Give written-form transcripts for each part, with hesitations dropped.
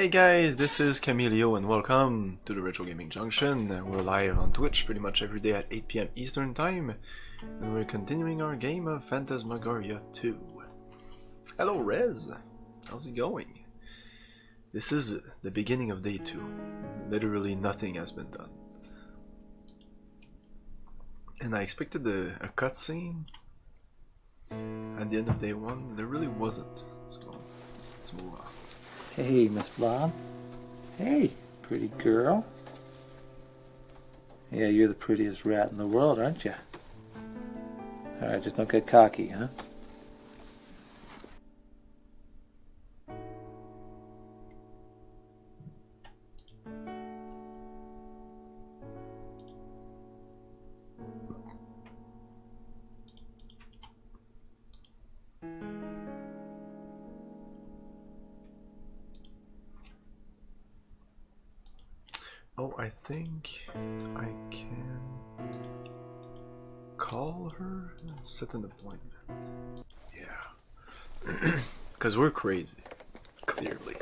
Hey guys, this is Camilio and welcome to the Retro Gaming Junction. We're live on Twitch pretty much every day at 8 PM Eastern Time, and we're continuing our game of Phantasmagoria 2. Hello Rez, how's it going? This is the beginning of day 2. Literally nothing has been done. And I expected a cutscene at the end of day 1, there really wasn't, so let's move on. Hey, Miss Bob. Hey, pretty girl. Yeah, you're the prettiest rat in the world, aren't you? Alright, just don't get cocky, huh? Oh, I think I can call her and set an appointment. Yeah. Because we're crazy. Clearly.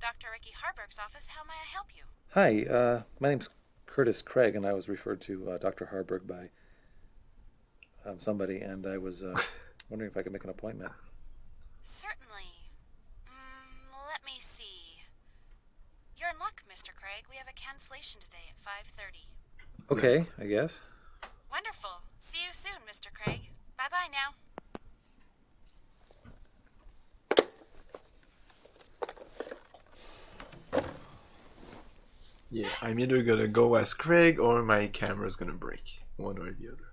Dr. Ricky Harburg's office, how may I help you? Hi, my name's Curtis Craig, and I was referred to Dr. Harburg by somebody, and I was wondering if I could make an appointment. Certainly. Let me see. You're in luck, Mr. Craig. We have a cancellation today at 5:30. Okay, I guess. Wonderful. See you soon, Mr. Craig. Bye-bye now. Yeah, I'm either gonna go as Craig or my camera's gonna break. One or the other.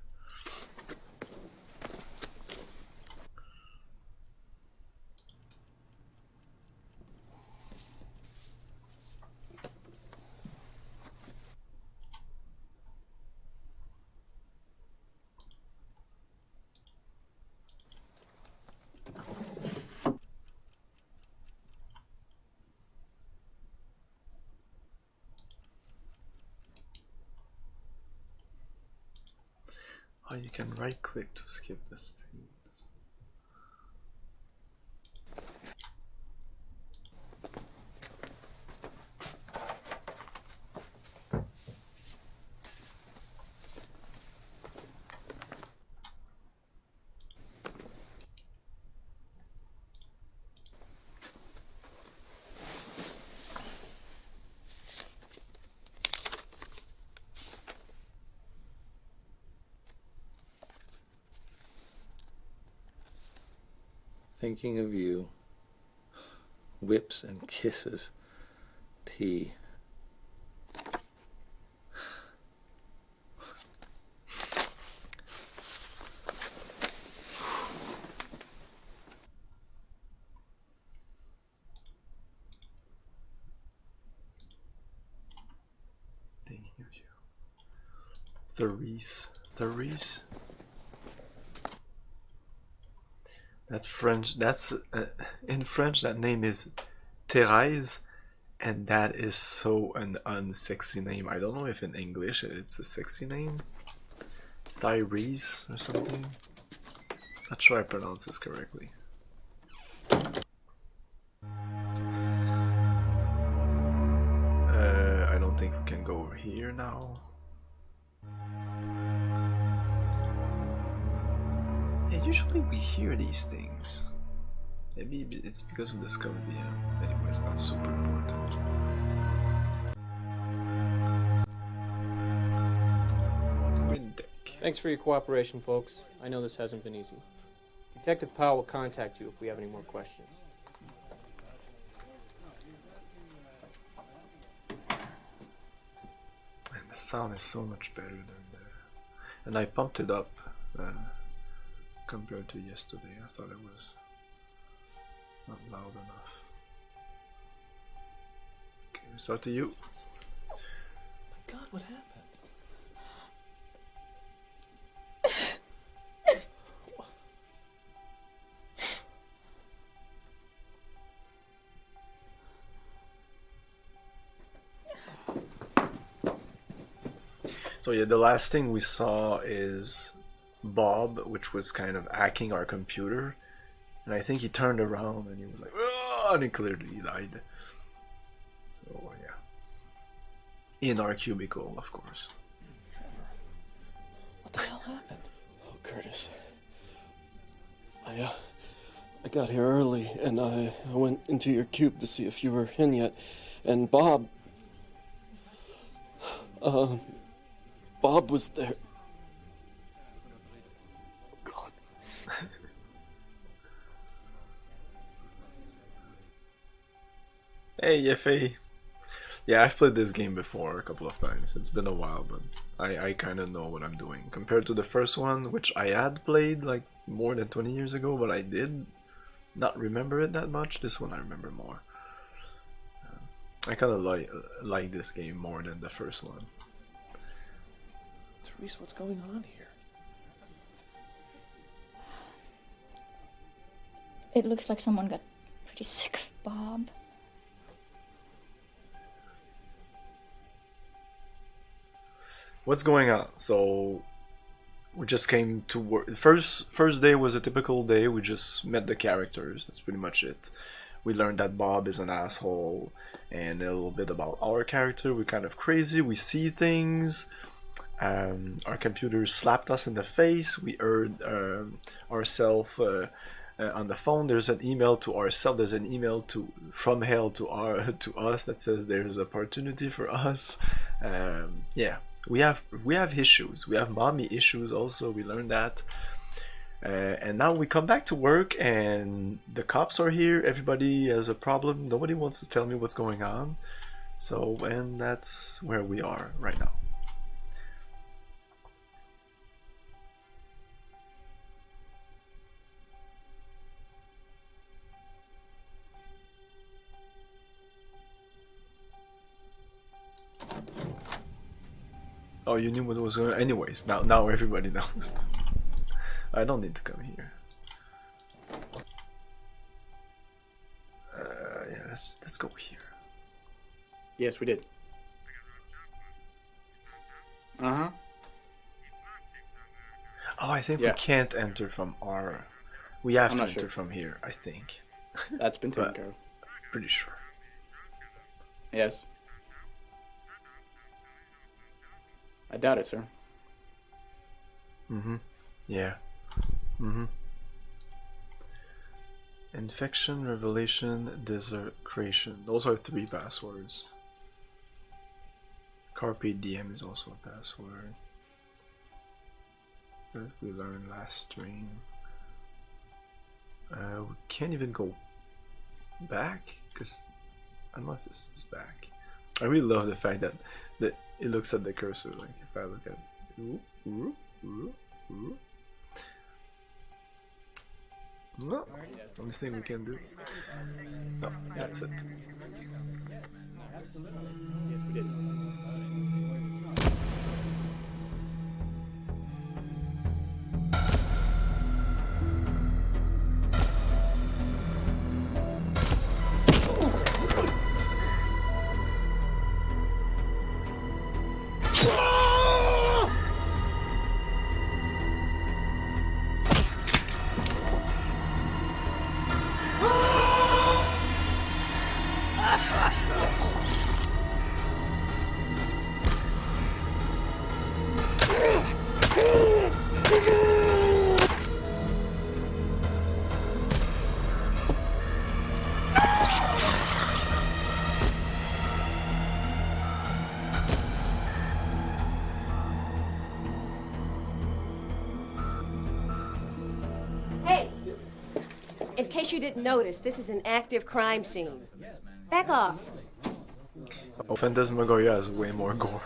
Oh, you can right click to skip the scenes. Thinking of you. Whips and kisses. Tea. Thinking of you. Therese. That's French. That's in French. That name is Thérèse, and that is so an unsexy name. I don't know if in English it's a sexy name. Tyrese or something. Not sure I pronounce this correctly. I don't think we can go over here now. Yeah, usually we hear these things. Maybe it's because of the scum VM. Anyway, it's not super important. Thanks for your cooperation, folks. I know this hasn't been easy. Detective Powell will contact you if we have any more questions. And the sound is so much better than the... And I pumped it up compared to yesterday. I thought it was not loud enough. Okay, we start to you. My God, what happened? So yeah, the last thing we saw is Bob, which was kind of hacking our computer, and I think he turned around and he was like, "Oh," and he clearly died. So yeah, in our cubicle, of course. What the hell happened? Oh, Curtis. I got here early, and I went into your cube to see if you were in yet, and Bob was there. God. Hey, Yefe. Yeah, I've played this game before a couple of times. It's been a while, but I kind of know what I'm doing. Compared to the first one, which I had played like more than 20 years ago, but I did not remember it that much. This one I remember more. I kind of like this game more than the first one. Therese, what's going on here? It looks like someone got pretty sick of Bob. What's going on? So we just came to work. The first day was a typical day. We just met the characters. That's pretty much it. We learned that Bob is an asshole, and a little bit about our character. We're kind of crazy. We see things. Our computer slapped us in the face. We heard ourselves on the phone. There's an email to ourselves. There's an email from hell to us that says there's opportunity for us. Yeah. We have issues. We have mommy issues also. We learned that, and now we come back to work, and the cops are here. Everybody has a problem. Nobody wants to tell me what's going on. So, and that's where we are right now. Oh, you knew what was going on. Anyways, now everybody knows. I don't need to come here. Yeah, let's go here. Yes, we did. Uh-huh. Oh, I think we can't enter from our... We have to enter from here, I think. That's been taken care of. Pretty sure. Yes. I doubt it, sir. Mm-hmm. Yeah. Mm-hmm. Infection, revelation, desecration. Those are 3 passwords. Carpe diem is also a password. That we learned last stream. We can't even go back because I don't know if this is back. I really love the fact that it looks at the cursor. Like if I look at no, let me see what we can do. No, that's it. Absolutely. Yes, we did. In case you didn't notice, this is an active crime scene. Back off. Oh, Phantasmagoria has way more gore.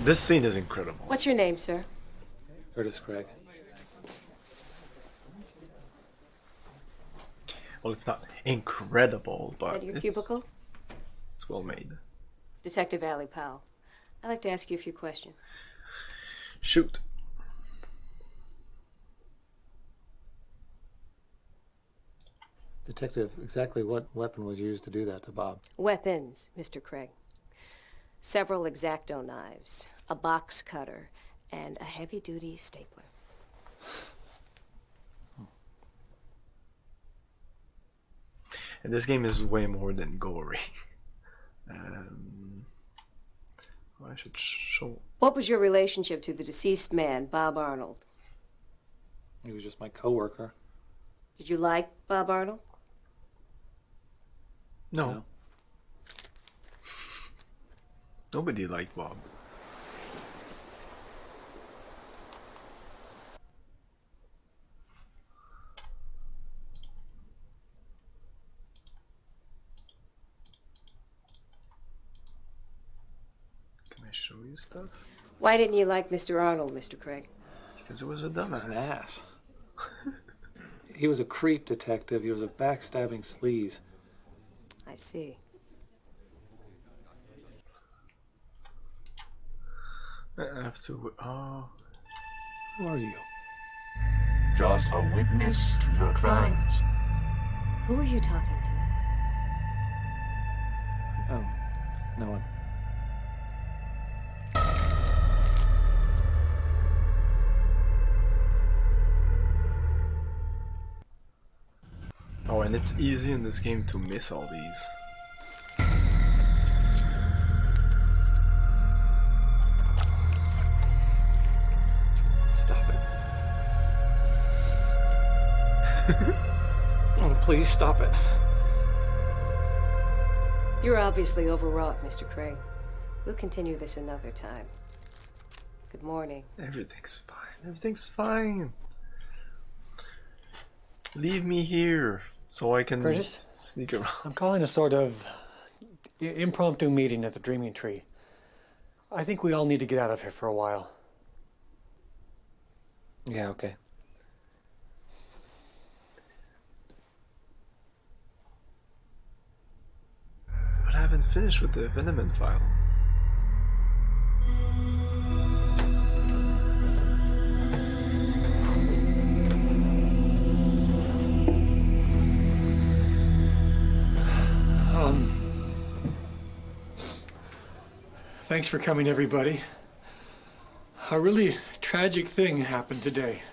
This scene is incredible. What's your name, sir? Curtis Craig. Well, it's not incredible, but At your cubicle? It's well made. Detective Allie Powell. I'd like to ask you a few questions. Shoot. Detective, exactly what weapon was used to do that to Bob? Weapons, Mr. Craig. several X-Acto knives, a box cutter, and a heavy-duty stapler. And this game is way more than gory. I should show. What was your relationship to the deceased man, Bob Arnold? He was just my coworker. Did you like Bob Arnold? No. No. Nobody liked Bob. Can I show you stuff? Why didn't you like Mr. Arnold, Mr. Craig? Because it was a He was an dumbass. ass. He was a creep detective. He was a backstabbing sleaze. I see. I have to. Oh. Who are you? Just a witness to your crimes. Who are you talking to? Oh, no one. Oh, and it's easy in this game to miss all these. Stop it. Oh, please stop it. You're obviously overwrought, Mr. Craig. We'll continue this another time. Good morning. Everything's fine. Everything's fine. Leave me here so I can Curtis? sneak around. I'm calling a sort of impromptu meeting at the Dreaming Tree. I think we all need to get out of here for a while. Yeah, okay. But I haven't finished with the Venomant file. Thanks for coming, everybody. A really tragic thing happened today.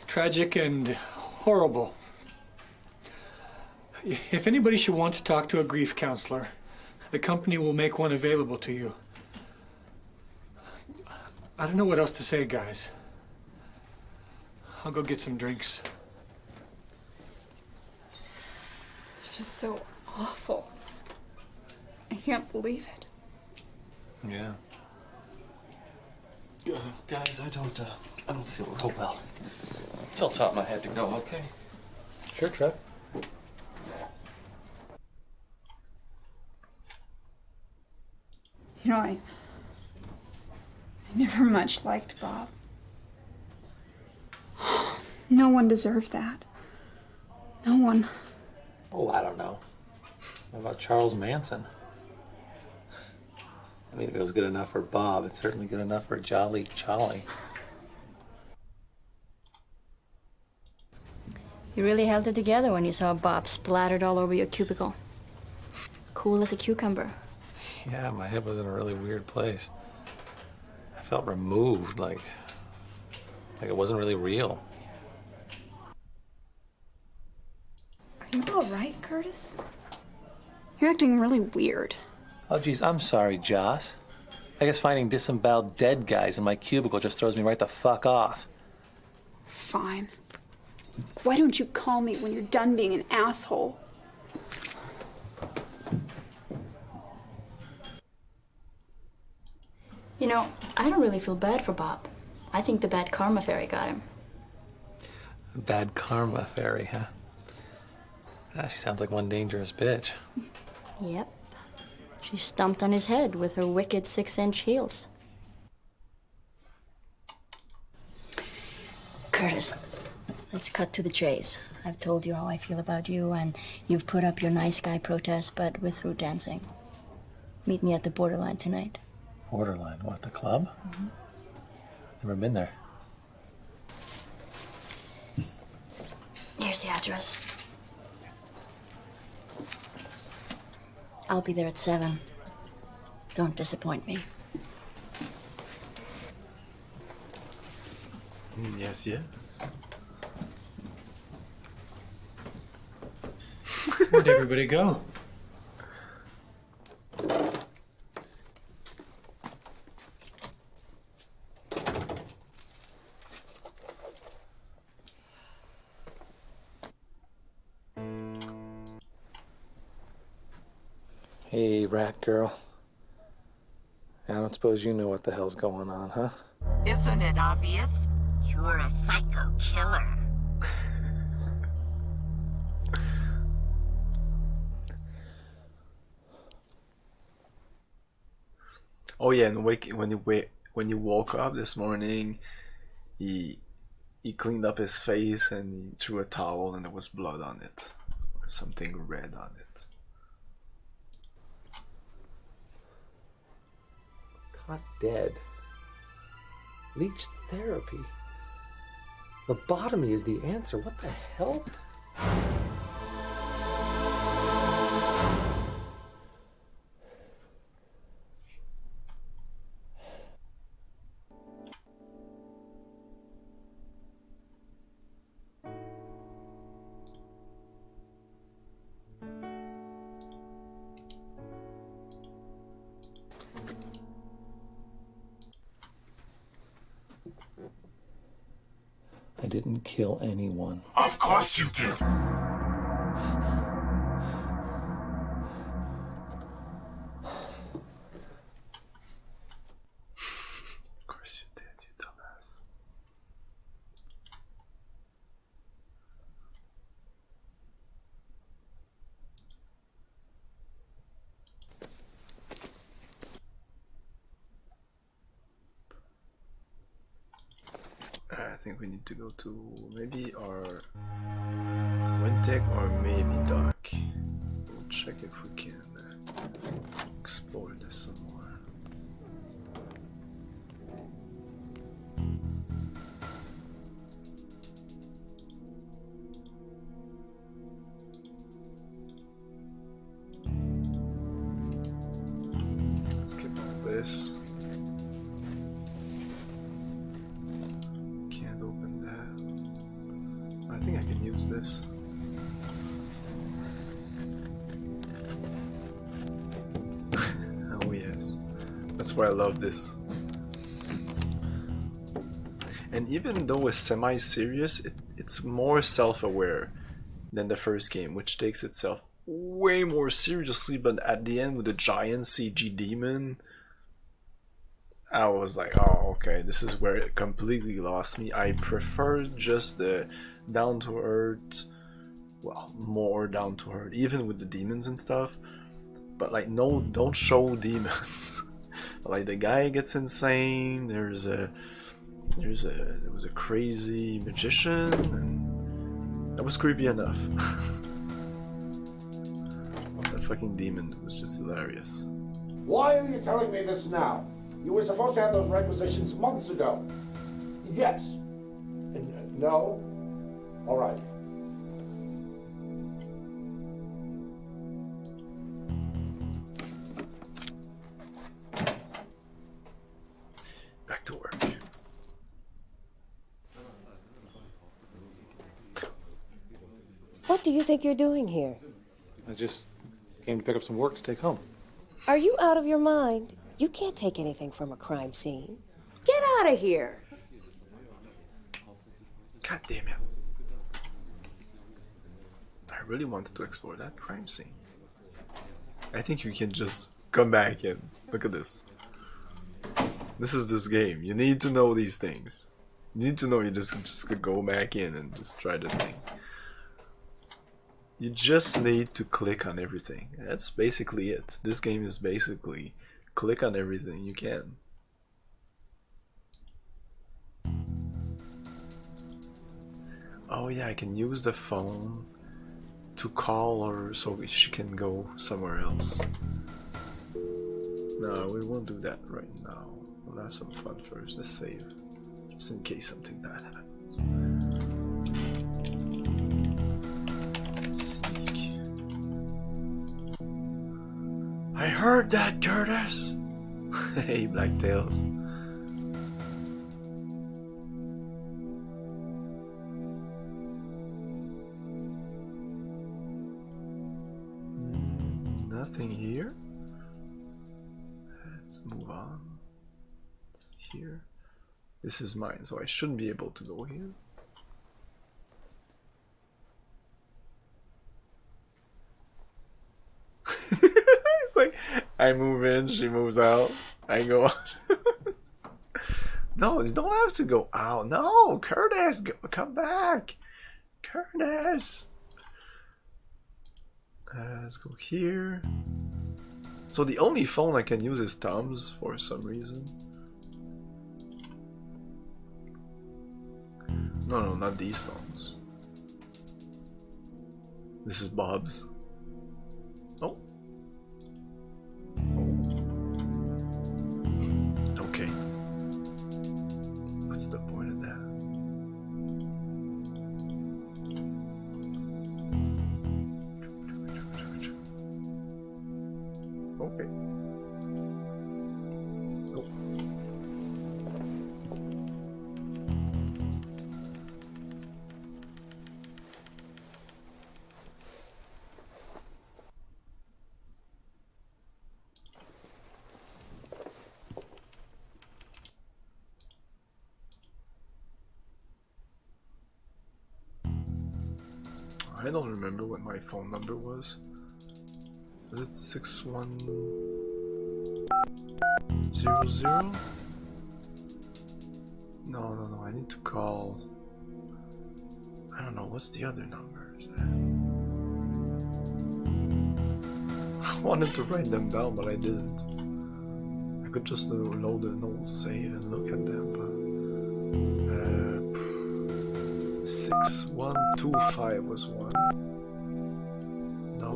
Tragic and horrible. If anybody should want to talk to a grief counselor, the company will make one available to you. I don't know what else to say, guys. I'll go get some drinks. It's just so awful. I can't believe it. Yeah. Guys, I don't feel real well. Tell Tom I had to go, okay? Sure, Trev. You know, I never much liked Bob. No one deserved that. No one. Oh, I don't know. What about Charles Manson? I mean, if it was good enough for Bob, it's certainly good enough for Jolly Charlie. You really held it together when you saw Bob splattered all over your cubicle. Cool as a cucumber. Yeah, my head was in a really weird place. I felt removed, like it wasn't really real. Are you all right, Curtis? You're acting really weird. Oh, geez, I'm sorry, Joss. I guess finding disemboweled dead guys in my cubicle just throws me right the fuck off. Fine. Why don't you call me when you're done being an asshole? You know, I don't really feel bad for Bob. I think the bad karma fairy got him. Bad karma fairy, huh? Ah, she sounds like one dangerous bitch. Yep. She stomped on his head with her wicked 6-inch heels. Curtis, let's cut to the chase. I've told you how I feel about you, and you've put up your nice guy protest, but we're through dancing. Meet me at the Borderline tonight. Borderline, what, the club? Mm-hmm. Never been there. Here's the address. I'll be there at 7. Don't disappoint me. Yes, yes. Where'd everybody go? Hey, rat girl. I don't suppose you know what the hell's going on, huh? Isn't it obvious? You're a psycho killer. Oh yeah, and when you woke up this morning, he cleaned up his face and he threw a towel and there was blood on it, or something red on it. Caught dead. Leech therapy. Lobotomy is the answer. What the hell? I didn't kill anyone. Of course you did. Of course you did, you dumbass. I think we need to go to maybe our Wintec or maybe Dock. We'll check if we can explore this some more. Skip all this. Can't open that. I think I can use this. Oh yes, that's why I love this. And even though it's semi-serious, it's more self-aware than the first game, which takes itself way more seriously. But at the end with the giant CG demon, I was like, oh okay, this is where it completely lost me. I prefer just the down-to-earth, well, more down-to-earth, even with the demons and stuff. But like, no, don't show demons. Like the guy gets insane. There was a crazy magician, and that was creepy enough. That fucking demon was just hilarious. Why are you telling me this now? You were supposed to have those requisitions months ago. Yes. And no? All right. Back to work. What do you think you're doing here? I just came to pick up some work to take home. Are you out of your mind? You can't take anything from a crime scene. Get out of here! God damn it. I really wanted to explore that crime scene. I think you can just come back and look at this. This is this game. You need to know these things. You need to know you just go back in and just try the thing. You just need to click on everything. That's basically it. This game is basically click on everything you can. Oh yeah, I can use the phone to call her so she can go somewhere else. No, we won't do that right now. We'll have some fun first. Let's save, just in case something bad happens. Sneak. I heard that, Curtis! Hey, Blacktails. Nothing here. Let's move on. Here. This is mine, so I shouldn't be able to go here. It's like I move in, she moves out, I go out. No, you don't have to go out. No, Curtis, come back. Curtis. Let's go here. So the only phone I can use is Tom's for some reason. No, not these phones. This is Bob's. Oh. Okay. What's the point of that? Okay. Oh. I don't remember what my phone number was. Was it 6100? No, I need to call. I don't know, what's the other numbers? I wanted to write them down, but I didn't. I could just load an old save and look at them, but 6125 was one. No.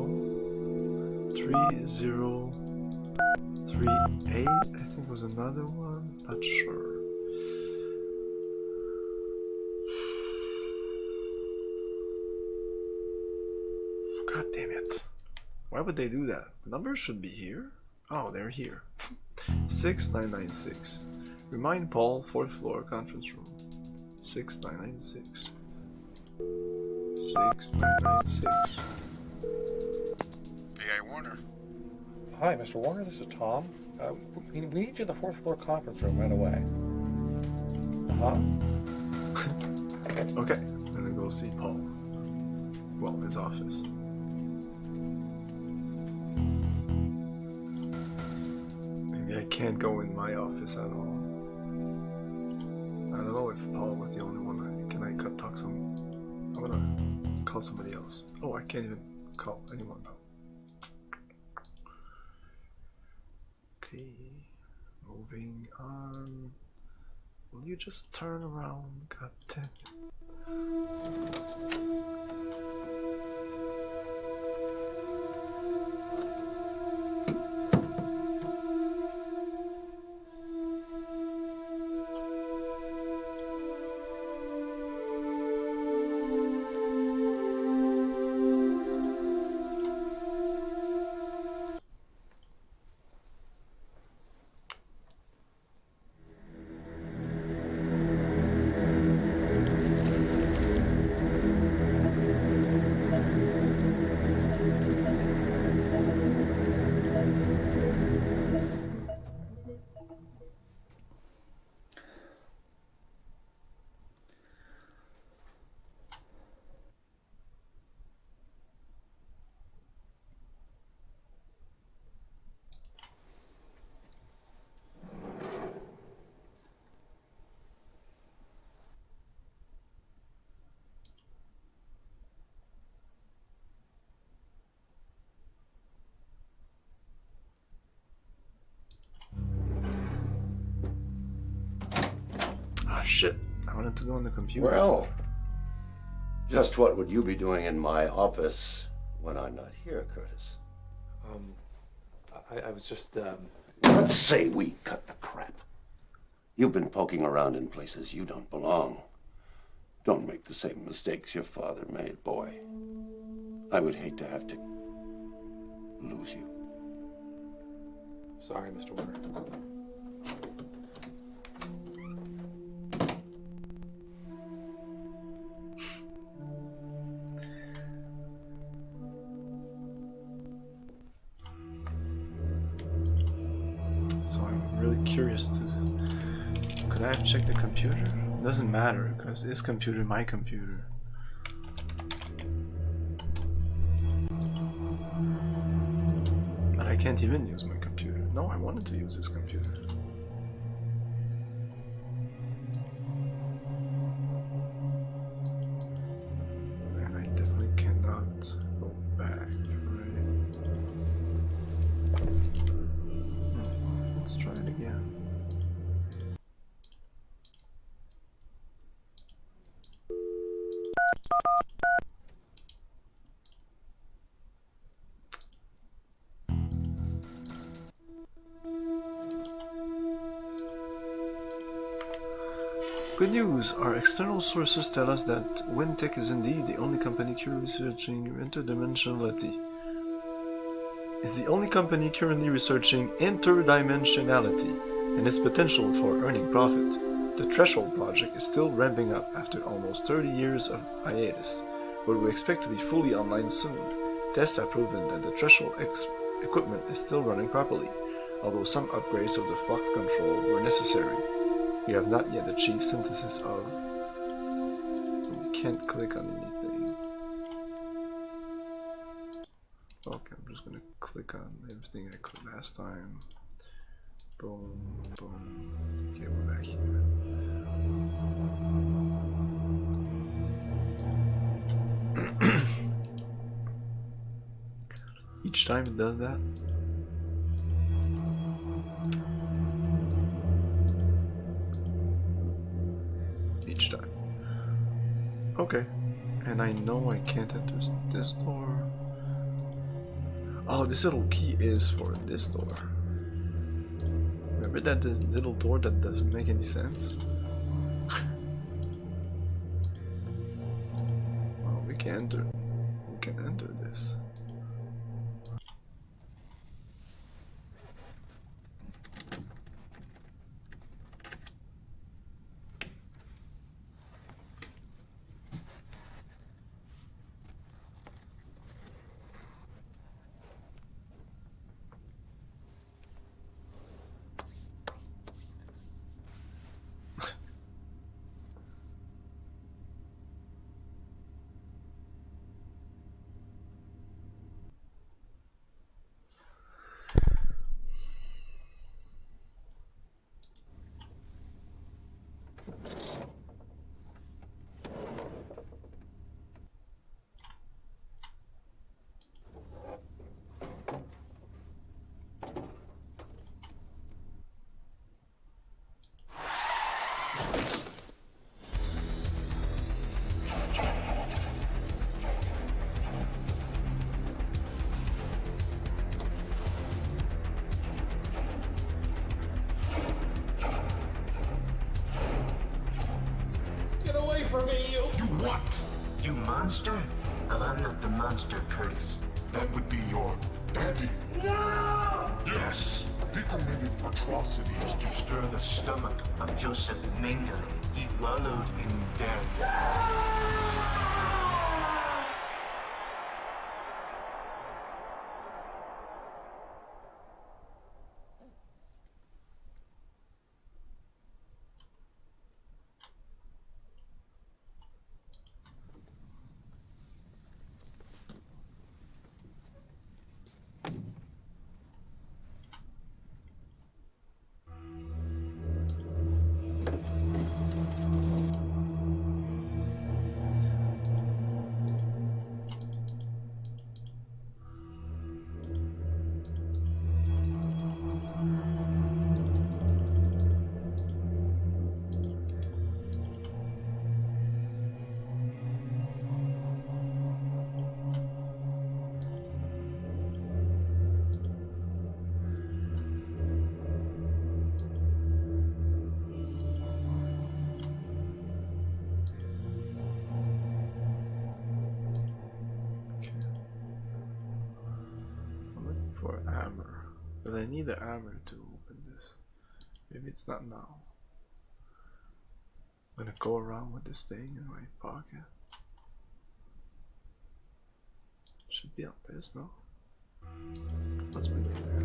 3038 I think was another one. Not sure. God damn it. Why would they do that? The numbers should be here. Oh, they're here. 6996. Remind Paul, 4th floor, conference room. 6996. 6996. P.A. Warner. Hi, Mr. Warner, this is Tom. We need you in the 4th floor conference room right away. Okay, I'm gonna go see Paul. Well, his office. Maybe I can't go in my office at all. I don't know if Paul was the only one. Can I talk some? I'm gonna call somebody else. Oh, I can't even call anyone now. Okay, moving on. Will you just turn around? God damn it. Shit, I wanted to go on the computer. Well, just what would you be doing in my office when I'm not here, Curtis? I was just, Let's say we cut the crap. You've been poking around in places you don't belong. Don't make the same mistakes your father made, boy. I would hate to have to lose you. Sorry, Mr. Warner. curious to... Could I have checked the computer? Doesn't matter, because his computer, my computer. But I can't even use my computer. No, I wanted to use his computer. And I definitely cannot go back, right? Let's try it again. Good news! Our external sources tell us that Wintech is indeed the only company currently researching interdimensionality. Is the only company currently researching interdimensionality and its potential for earning profit. The Threshold project is still ramping up after almost 30 years of hiatus, but we expect to be fully online soon. Tests have proven that the Threshold equipment is still running properly, although some upgrades of the flux control were necessary. We have not yet achieved synthesis of... We can't click on anything. Okay, I'm just gonna click on everything I clicked last time. Boom, boom. Okay, we're back here. Each time it does that. Each time. Okay. And I know I can't enter this door. Oh, this little key is for this door. Remember that this little door that doesn't make any sense? Well, we can enter. We can enter this. You monster? I'm not the monster, Curtis. That would be your daddy. No! Yes! He committed atrocities to stir the stomach of Joseph Mengele. He wallowed in death. But I need the hammer to open this. Maybe it's not now. I'm gonna go around with this thing in my pocket. Should be on this, no? Let's be there.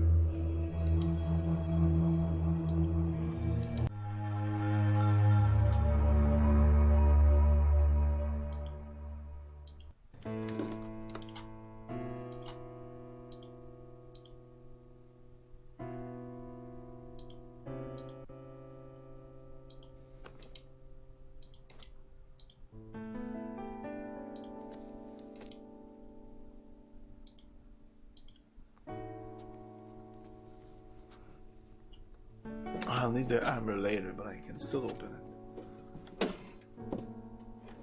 I'll need the hammer later, but I can still open it.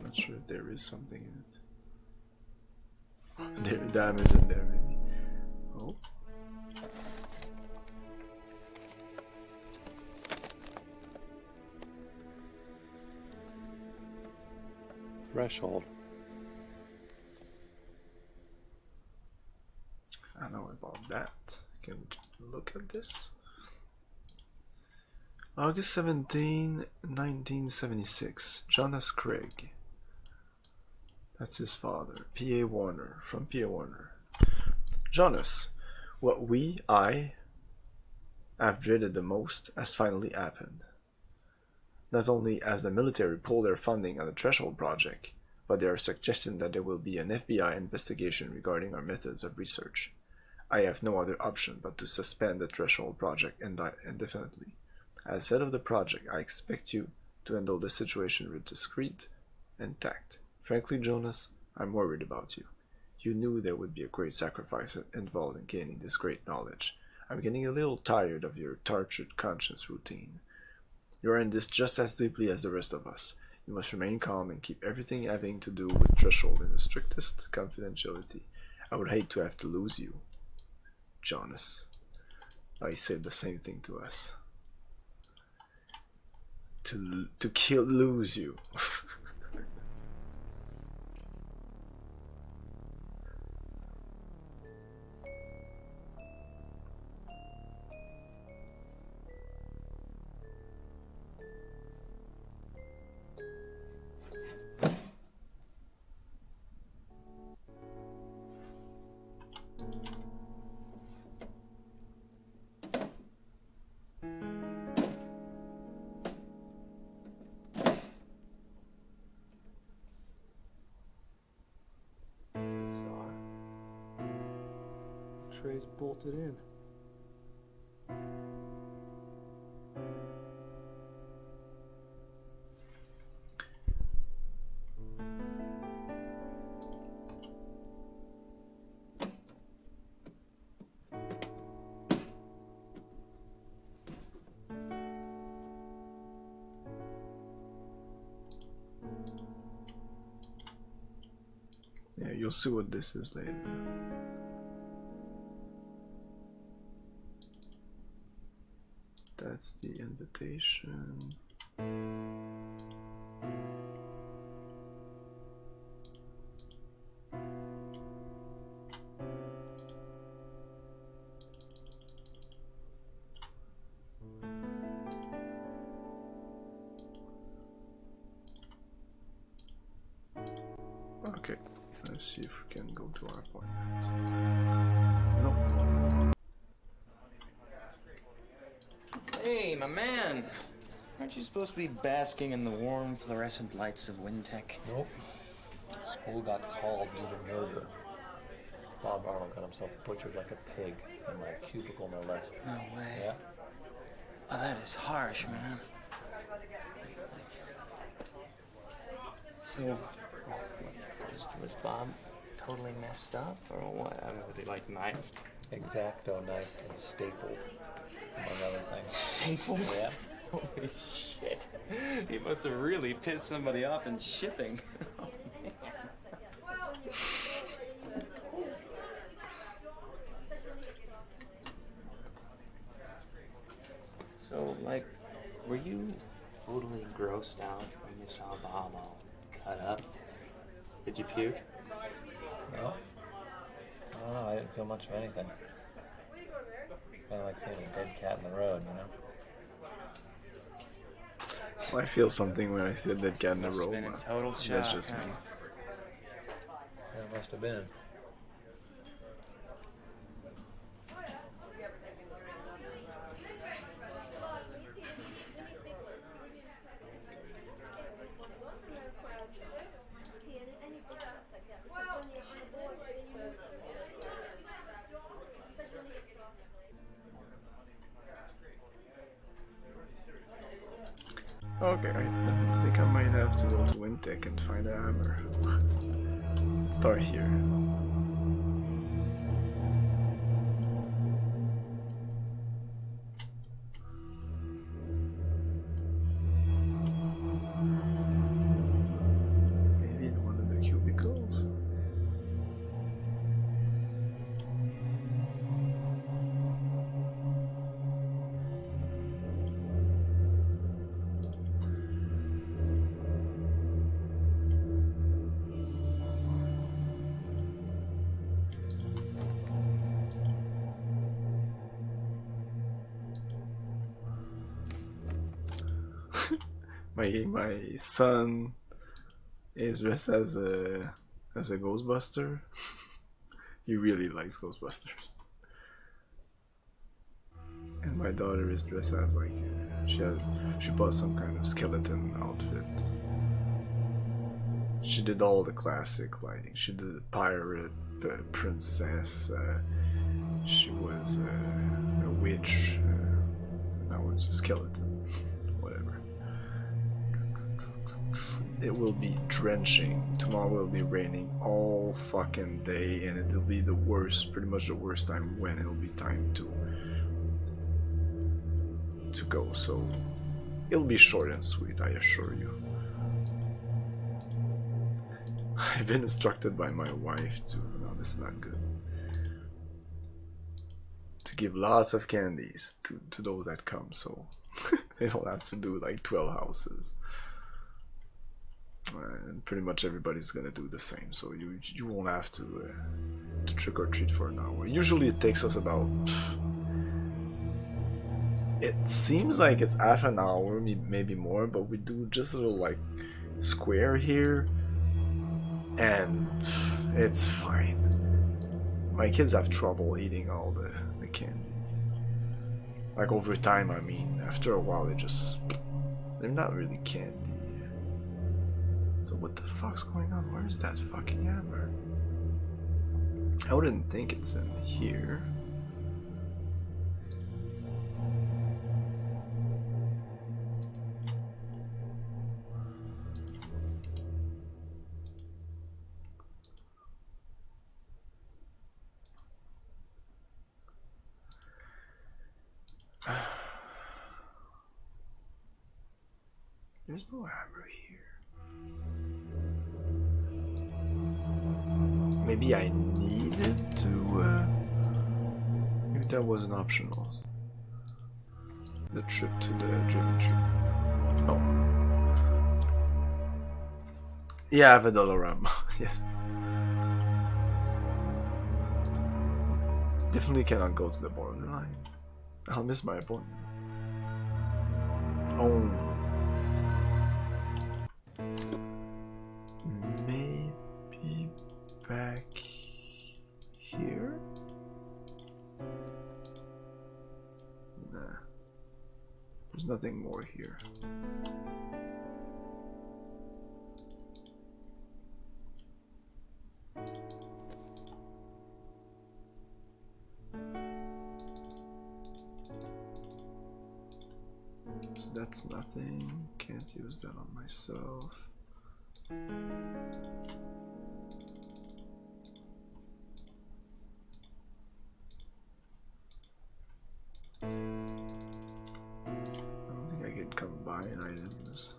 Not sure if there is something in it. There, the hammer's in there, maybe. Oh. Threshold. I know about that. Can we look at this? August 17, 1976. Jonas Craig. That's his father. P.A. Warner. From P.A. Warner. Jonas, what I have dreaded the most has finally happened. Not only has the military pulled their funding on the Threshold project, but they are suggesting that there will be an FBI investigation regarding our methods of research. I have no other option but to suspend the Threshold project indefinitely. As head of the project, I expect you to handle the situation with discreet and tact. Frankly, Jonas, I'm worried about you. You knew there would be a great sacrifice involved in gaining this great knowledge. I'm getting a little tired of your tortured conscience routine. You're in this just as deeply as the rest of us. You must remain calm and keep everything having to do with Threshold in the strictest confidentiality. I would hate to have to lose you, Jonas. I said the same thing to us. To lose you. Tray's bolted in. Yeah, you'll see what this is later. That's the invitation. Okay, let's see if we can go to our appointment. No. Hey, my man. Aren't you supposed to be basking in the warm, fluorescent lights of Wintech? Nope. School got called due to murder. Bob Arnold got himself butchered like a pig in my cubicle, no less. No way. Yeah. Oh, that is harsh, man. So, was Bob totally messed up, or what? I mean, was he like knifed? X-Acto knifed and stapled, among other things. Stapled? Yeah. Holy shit. He must have really pissed somebody off in shipping. Oh, man. So, like, were you totally grossed out when you saw Bob all cut up? Did you puke? No. I don't know, I didn't feel much of anything. It's kind of like seeing a dead cat in the road, you know? I feel something when I see a dead cat in the Must road. have been in total shock. That's just me. Yeah, it must have been. Okay, I think I might have to go to Wintech and find a hammer. Let's start here. My son is dressed as a Ghostbuster. He really likes Ghostbusters. And my daughter is dressed as like she bought some kind of skeleton outfit. She did all the classic, like she did a pirate, princess. She was a witch. Now it's a skeleton. Whatever. It will be drenching. Tomorrow will be raining all fucking day, and it'll be the worst, pretty much the worst time when it'll be time to go. So it'll be short and sweet, I assure you. I've been instructed by my wife to, no, this is not good, to give lots of candies to those that come, so they don't have to do like 12 houses. And pretty much everybody's gonna do the same, so you won't have to trick or treat for an hour. Usually it takes us about, it seems like it's half an hour, maybe more, but we do just a little like square here, and it's fine. My kids have trouble eating all the candies. Like over time, I mean, after a while they're not really candy. So what the fuck's going on? Where's that fucking hammer? I wouldn't think it's in here. There's no hammer here. Maybe I needed to, maybe that wasn't optional. The trip to the dream tree. Oh. Yeah, I have a Dolorama, yes. Definitely cannot go to the borderline. I'll miss my appointment. Oh. Maybe back here? Nah. There's nothing more here. So that's nothing. Can't use that on myself. I don't think I can combine items.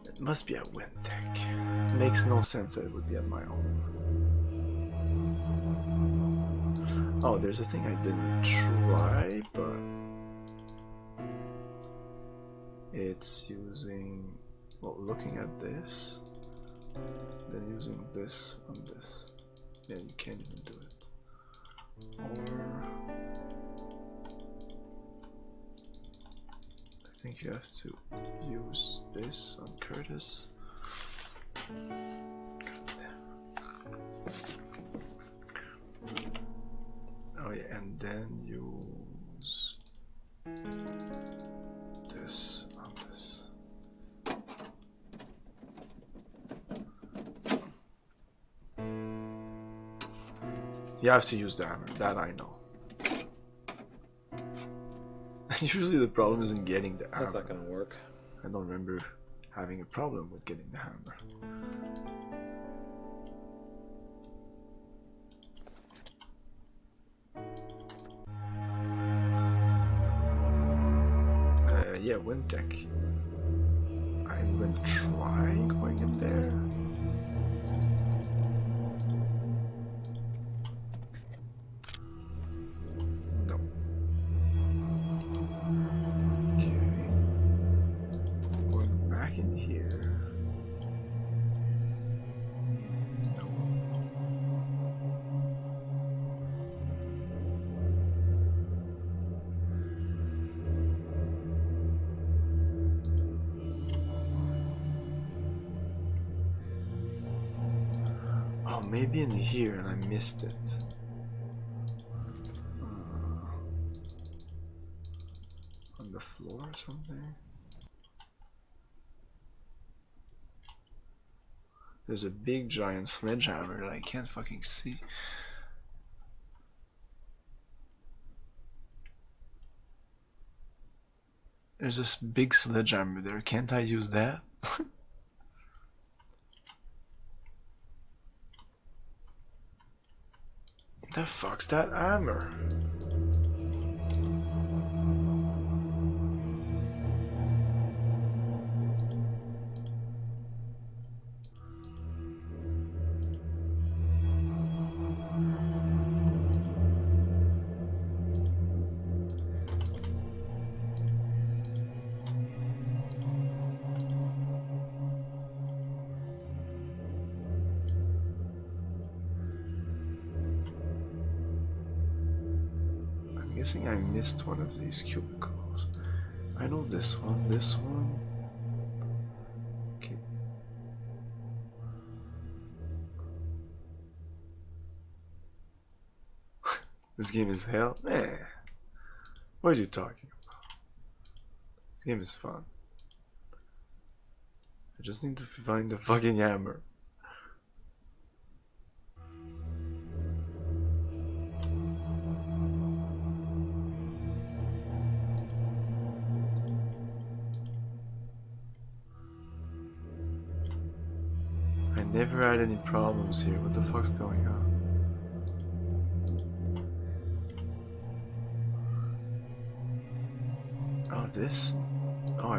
It must be at Wind Tech. Makes no sense that it would be at my own. Oh, there's a thing I didn't try, but it's using, well, looking at this, then using this on this. Yeah, you can't even do it. Or I think you have to use this on Curtis. Oh yeah, and then use this on this. You have to use the hammer, that I know. Usually the problem isn't getting the hammer. That's not gonna work. I don't remember having a problem with getting the hammer. Yeah, Wind Tech. I'm gonna try Bring it there. No. Okay. Going back in here. No. Oh, maybe in here and I missed it. On the floor or something? There's a big giant sledgehammer that I can't fucking see. There's this big sledgehammer there. Can't I use that? The fuck's that hammer? I'm guessing I missed one of these cubicles. I know this one, this one. Okay. This game is hell? Eh. What are you talking about? This game is fun. I just need to find the fucking hammer. I never had any problems here. What the fuck's going on? Oh, this? Oh,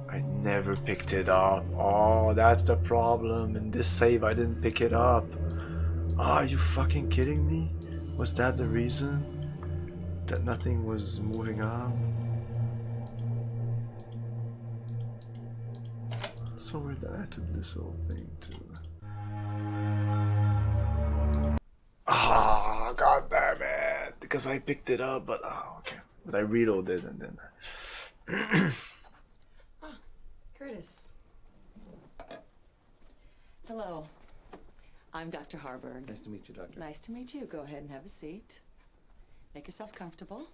I never picked it up. Oh, that's the problem. In this save, I didn't pick it up. Oh, are you fucking kidding me? Was that the reason that nothing was moving on? It's so weird that I took this whole thing too. Ah, god damn it! Because I picked it up, but oh, okay. But I reloaded and then. Ah, Curtis. Hello. I'm Dr. Harburg. Nice to meet you, Doctor. Nice to meet you. Go ahead and have a seat. Make yourself comfortable.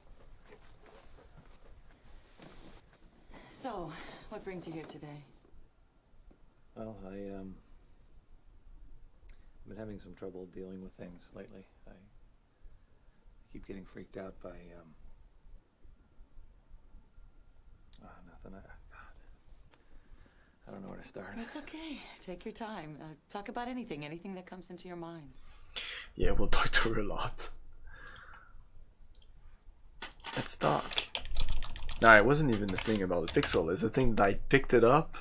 So, what brings you here today? Well, I've been having some trouble dealing with things lately. I keep getting freaked out by, nothing. God. I don't know where to start. It's okay. Take your time. Talk about anything that comes into your mind. Yeah, we'll talk to her a lot. Let's talk. Nah, it wasn't even the thing about the pixel. It's the thing that I picked it up.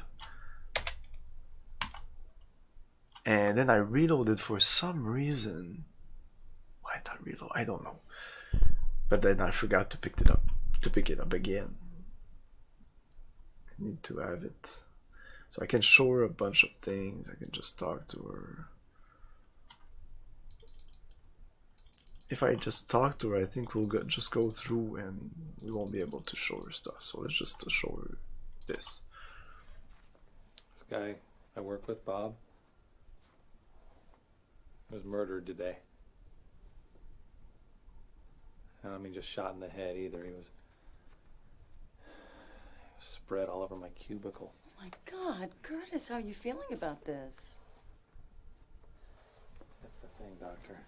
And then I reloaded for some reason. Why did I reload? I don't know. But then I forgot to pick it up again. I need to have it. So I can show her a bunch of things. I can just talk to her. If I just talk to her, I think we'll just go through and we won't be able to show her stuff. So let's just show her this. This guy I work with, Bob, was murdered today. I don't mean just shot in the head either. He was spread all over my cubicle. Oh my God, Curtis, how are you feeling about this? That's the thing, Doctor.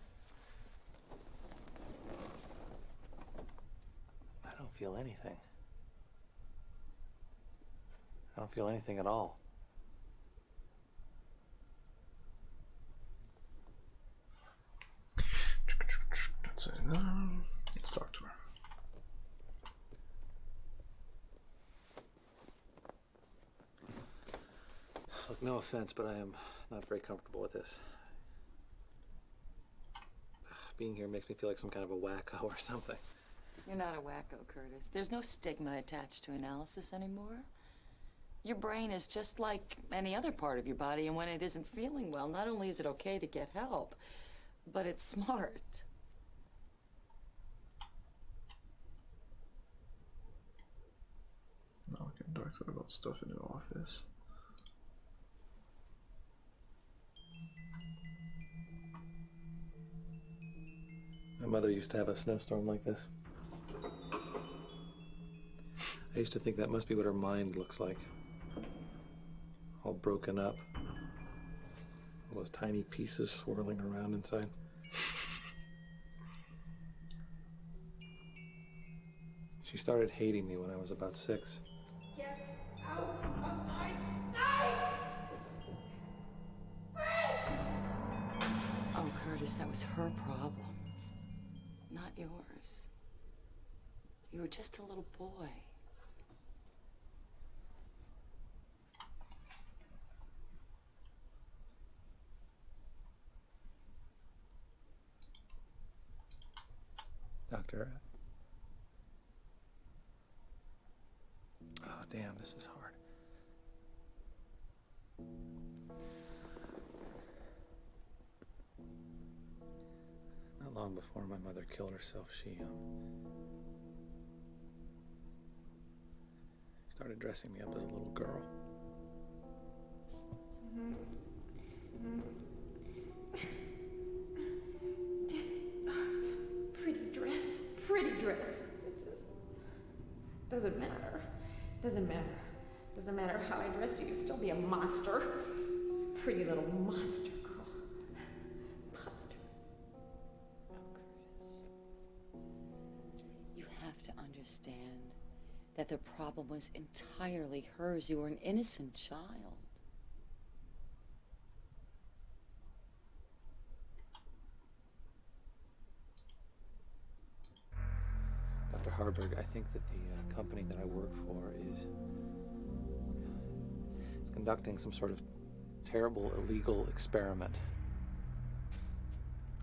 I don't feel anything. I don't feel anything at all. Let's talk to her. Look, Look, no offense, but I am not very comfortable with this. Being here makes me feel like some kind of a wacko or something. You're not a wacko, Curtis. There's no stigma attached to analysis anymore. Your brain is just like any other part of your body, and when it isn't feeling well, not only is it okay to get help, but it's smart. Now we can talk to her about stuff in the office. My mother used to have a snowstorm like this. I used to think that must be what her mind looks like. All broken up. All those tiny pieces swirling around inside. She started hating me when I was about 6. Get out of my sight! Oh, Curtis, that was her problem, not yours. You were just a little boy. Doctor. Oh, damn, this is hard. Not long before my mother killed herself, she started dressing me up as a little girl. Pretty dress. It just doesn't matter. Doesn't matter. Doesn't matter how I dress you, you'd still be a monster. Pretty little monster girl. Monster. Oh, Curtis. You have to understand that the problem was entirely hers. You were an innocent child. Dr. Harburg, I think that the company that I work for is conducting some sort of terrible illegal experiment.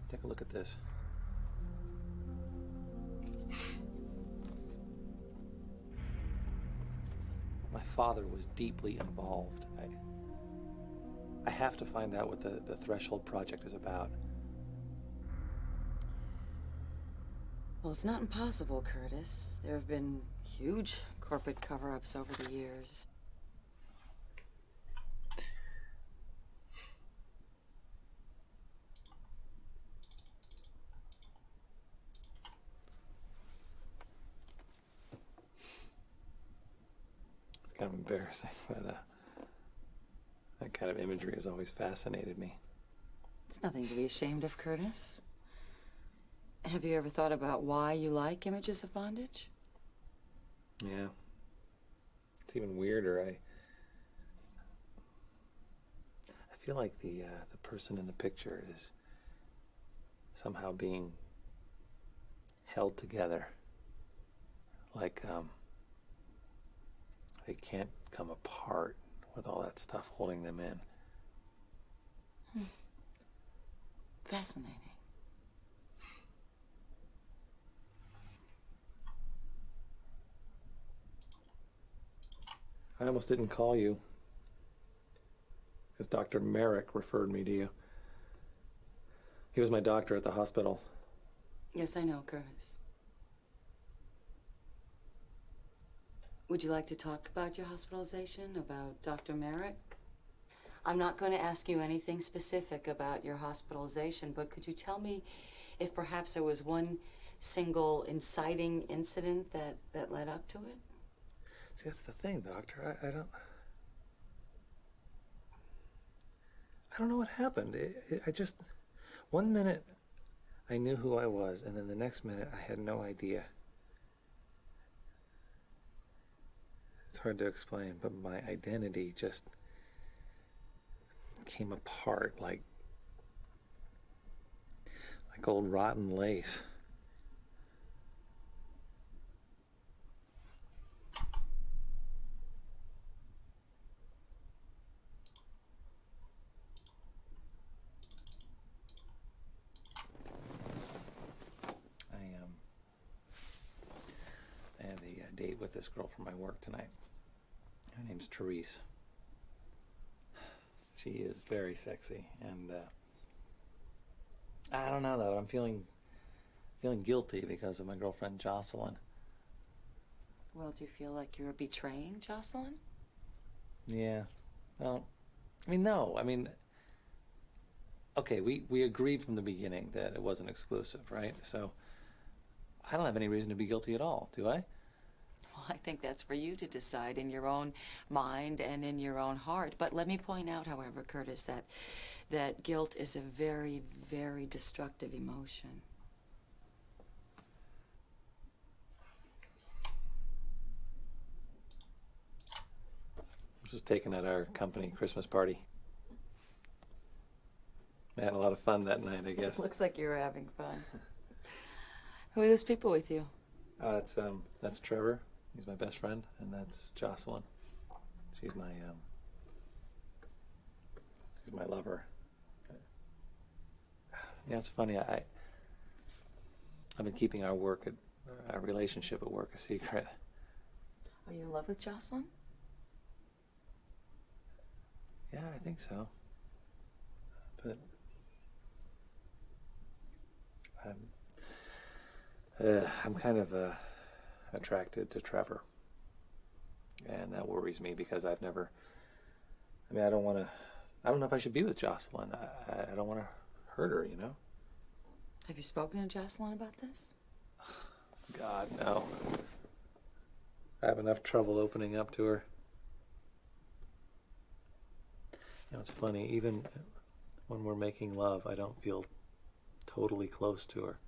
Take a look at this. My father was deeply involved. I have to find out what the Threshold Project is about. Well, it's not impossible, Curtis. There have been huge corporate cover-ups over the years. It's kind of embarrassing, but that kind of imagery has always fascinated me. It's nothing to be ashamed of, Curtis. Have you ever thought about why you like images of bondage? Yeah. It's even weirder. I feel like the person in the picture is somehow being held together. Like they can't come apart with all that stuff holding them in. Fascinating. I almost didn't call you because Dr. Merrick referred me to you. He was my doctor at the hospital. Yes, I know, Curtis. Would you like to talk about your hospitalization, about Dr. Merrick? I'm not going to ask you anything specific about your hospitalization, but could you tell me if perhaps there was one single inciting incident that led up to it? See, that's the thing, Doctor. I don't know what happened. I just, one minute I knew who I was, and then the next minute I had no idea. It's hard to explain, but my identity just came apart like old rotten lace. date with this girl from my work tonight. Her name's Therese. She is very sexy, and I don't know though. I'm feeling guilty because of my girlfriend Jocelyn. Well, do you feel like you're betraying Jocelyn? Yeah. Well, I mean, no. I mean, okay, we agreed from the beginning that it wasn't exclusive, right? So I don't have any reason to be guilty at all, do I? Well, I think that's for you to decide in your own mind and in your own heart. But let me point out, however, Curtis, that guilt is a very, very destructive emotion. This was taken at our company Christmas party. I had a lot of fun that night, I guess. It looks like you're having fun. Who are those people with you? That's Trevor. He's my best friend, and that's Jocelyn. She's my lover. Yeah, it's funny. I've been keeping our relationship at work a secret. Are you in love with Jocelyn? Yeah, I think so. But I'm kind of attracted to Trevor, and that worries me because I don't know if I should be with Jocelyn. I don't want to hurt her, you know? Have you spoken to Jocelyn about this? God, no. I have enough trouble opening up to her. You know, it's funny, even when we're making love, I don't feel totally close to her.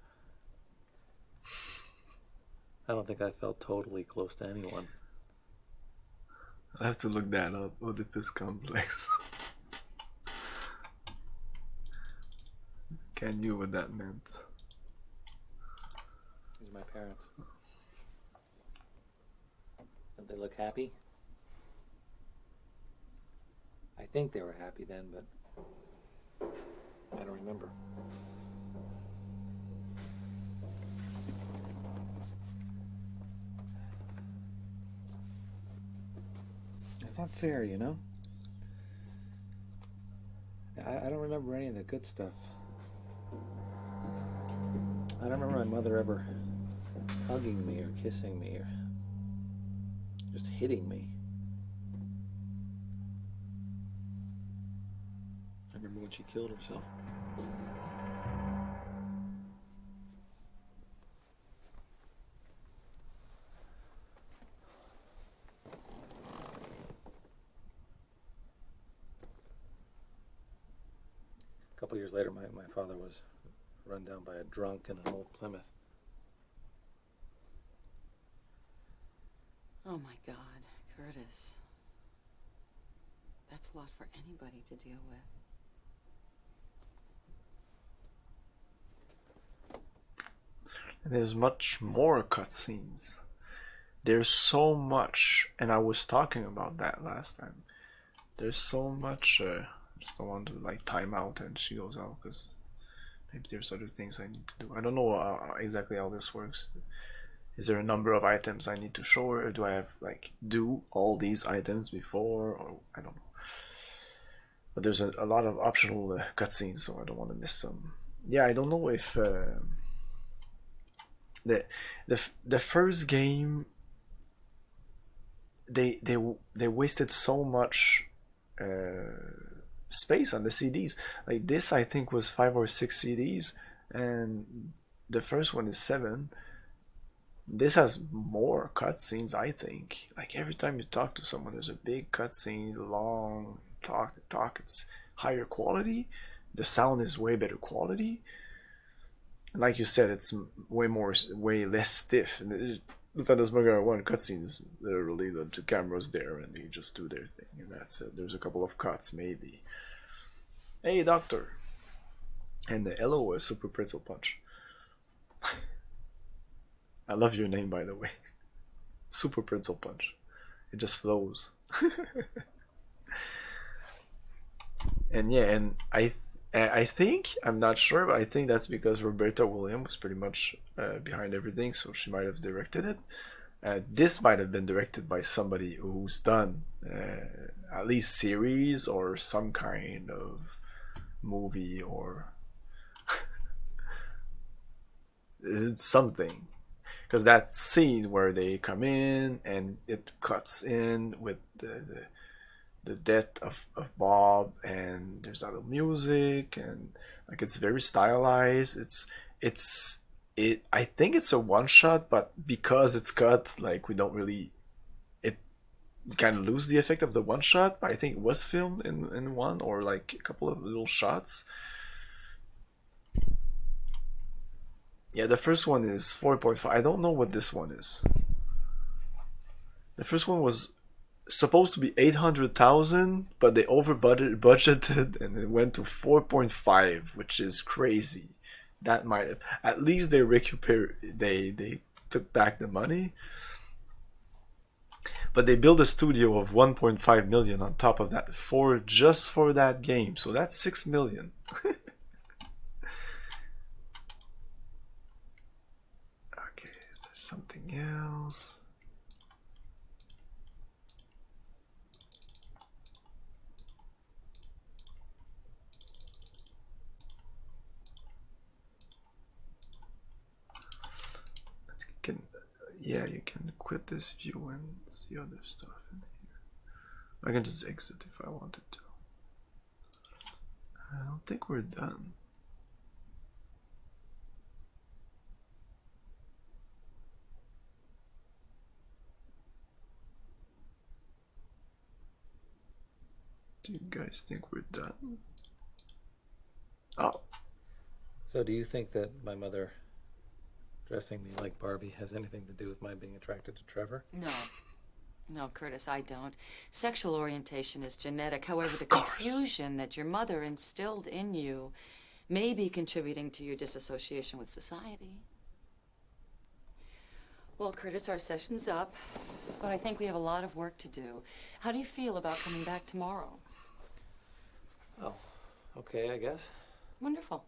I don't think I felt totally close to anyone. I have to look that up. Oedipus complex. Can you what that meant? These are my parents. Don't they look happy? I think they were happy then, but I don't remember. It's not fair, you know? I don't remember any of the good stuff. I don't remember my mother ever hugging me or kissing me or just hitting me. I remember when she killed herself. A couple years later, my father was run down by a drunk in an old Plymouth. Oh my God, Curtis. That's a lot for anybody to deal with. And there's much more cutscenes. There's so much, and I was talking about that last time. There's so much. I just don't want to like time out and she goes out because maybe there's other things I need to do. I don't know exactly how this works. Is there a number of items I need to show her, or do I have like do all these items before, or I don't know. But there's a lot of optional cutscenes, so I don't want to miss some. Yeah, I don't know if the first game they wasted so much space on the CDs. Like this, I think was 5 or 6 CDs, and the first one is 7. This has more cutscenes, I think. Like every time you talk to someone, there's a big cutscene, long talk. It's higher quality. The sound is way better quality. Like you said, it's way less stiff. And the Phantasmagoria 1 cutscenes, literally the two cameras there and they just do their thing, and that's it. There's a couple of cuts, maybe. Hey, doctor. And the hello, Super Pretzel Punch. I love your name, by the way. Super Pretzel Punch. It just flows. And yeah, and I think, I'm not sure, but I think that's because Roberta Williams was pretty much behind everything, so she might have directed it. This might have been directed by somebody who's done at least series or some kind of movie or it's something. Because that scene where they come in and it cuts in with the death of Bob, and there's a little music, and like it's very stylized. I think it's a one shot, but because it's cut, like we don't really, you kind of lose the effect of the one shot. But I think it was filmed in one or like a couple of little shots. Yeah, the first one is 4.5. I don't know what this one is. The first one was supposed to be 800,000, but they over budgeted and it went to 4.5, which is crazy. That might have, at least they they took back the money. But they built a studio of 1.5 million on top of that just for that game. So that's 6 million. Okay, is there something else? Yeah, you can quit this view and see other stuff in here. I can just exit if I wanted to. I don't think we're done. Do you guys think we're done? Oh. So do you think that my mother dressing me like Barbie has anything to do with my being attracted to Trevor? No. No, Curtis, I don't. Sexual orientation is genetic. However, the confusion that your mother instilled in you may be contributing to your disassociation with society. Well, Curtis, our session's up, but I think we have a lot of work to do. How do you feel about coming back tomorrow? Oh, okay, I guess. Wonderful.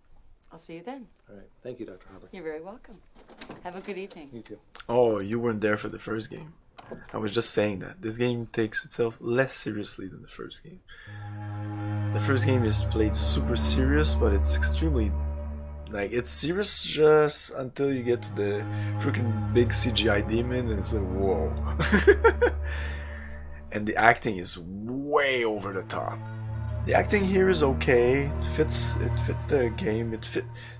I'll see you then. All right. Thank you, Dr. Harper. You're very welcome. Have a good evening. You too. Oh, you weren't there for the first game. I was just saying that. This game takes itself less seriously than the first game. The first game is played super serious, but it's extremely... like, it's serious just until you get to the freaking big CGI demon and it's like, whoa. And the acting is way over the top. The acting here is okay. It fits the game.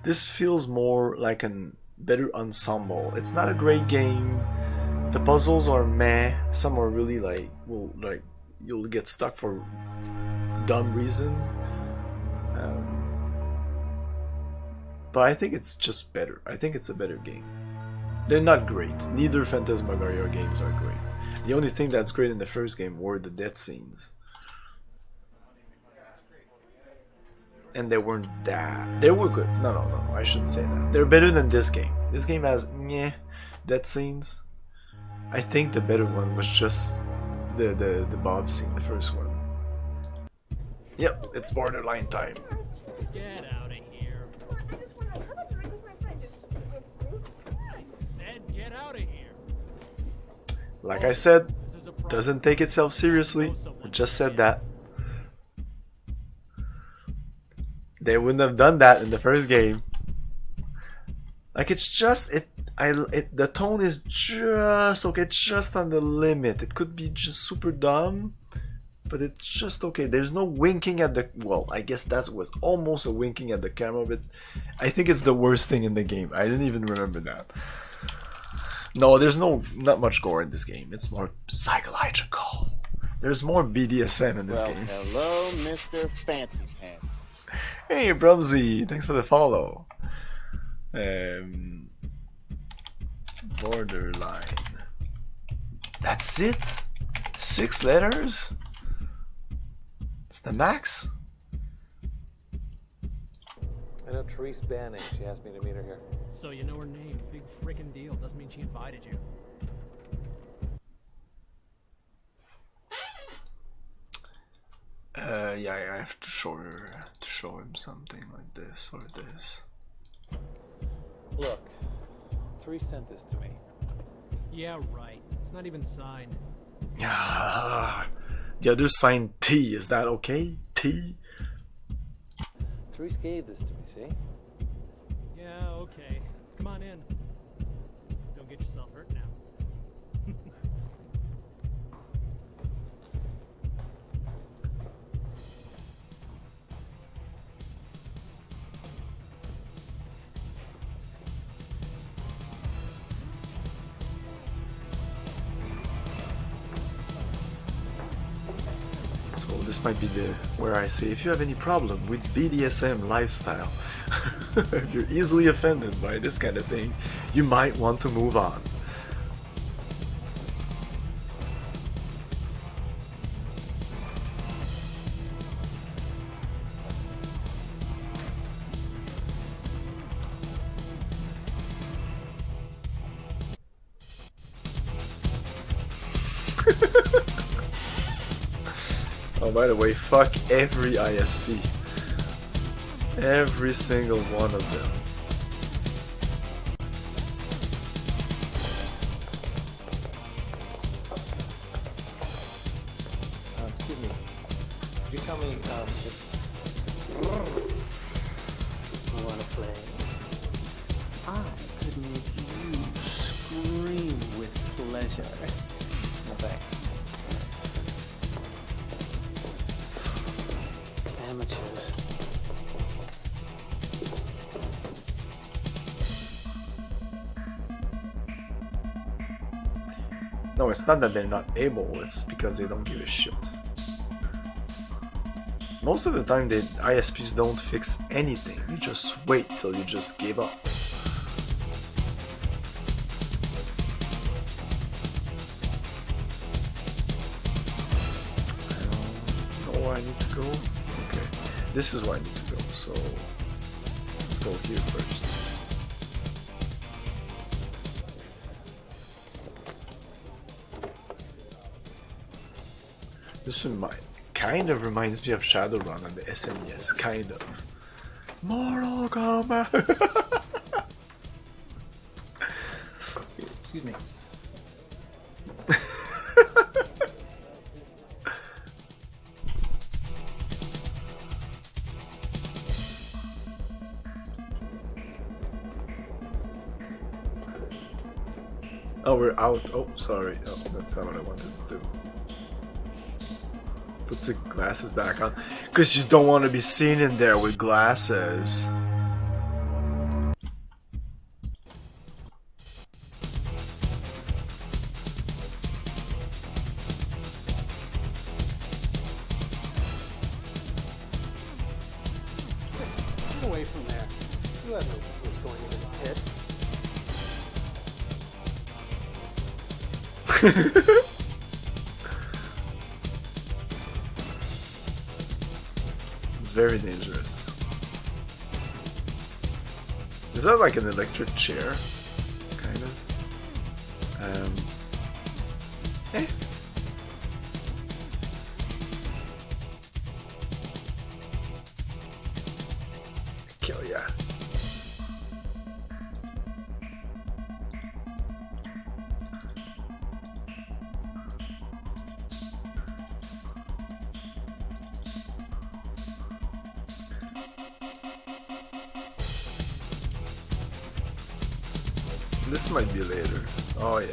This feels more like a better ensemble. It's not a great game. The puzzles are meh. Some are really like you'll get stuck for dumb reason. But I think it's just better. I think it's a better game. They're not great. Neither Phantasmagoria games are great. The only thing that's great in the first game were the death scenes. And they weren't that... they were good. No, I shouldn't say that. They're better than this game. This game has meh death scenes. I think the better one was just the Bob scene, the first one. Yep, it's borderline time. Get out of here. I just want to have a drink with my friend. I said get out of here. Like I said, doesn't take itself seriously. I just said that. They wouldn't have done that in the first game. Like it's just the tone is just okay, it's just on the limit. It could be just super dumb, but it's just okay. There's no winking at the... well, I guess that was almost a winking at the camera, but I think it's the worst thing in the game. I didn't even remember that. No, there's not much gore in this game. It's more psychological. There's more BDSM in this game. Hello, Mr. Fancy Pants. Hey, Brumsy, thanks for the follow. Borderline. That's it? 6 letters? It's the max? I know Therese Banning. She asked me to meet her here. So you know her name. Big frickin' deal. Doesn't mean she invited you. Yeah, I have to show him something like this or this. Look, Therese sent this to me. Yeah, right. It's not even signed. Yeah. The other sign T, is that okay? T? Therese gave this to me, see? Yeah, okay. Come on in. Don't get yourself hurt now. So this might be the where I say if you have any problem with BDSM lifestyle, if you're easily offended by this kind of thing, you might want to move on. Oh, by the way, fuck every ISP. Every single one of them. Excuse me. Could you tell me if you want to play? I could make you scream with pleasure. No thanks. Amateurs. No, it's not that they're not able, it's because they don't give a shit. Most of the time, the ISPs don't fix anything. You just wait till you just give up. I don't know where I need to go. Okay, this is where I need to go, so let's go here first. This one kind of reminds me of Shadowrun on the SNES, kind of. Mortal Kombat! Excuse me. Oh, we're out. Oh, sorry. Oh, that's not what I wanted to do. Puts the glasses back on. Because you don't want to be seen in there with glasses. Get away from there. You have no business going into the pit. It's very dangerous. Is that like an electric chair? Kind of. Eh. Kill ya. This might be later. Oh yeah.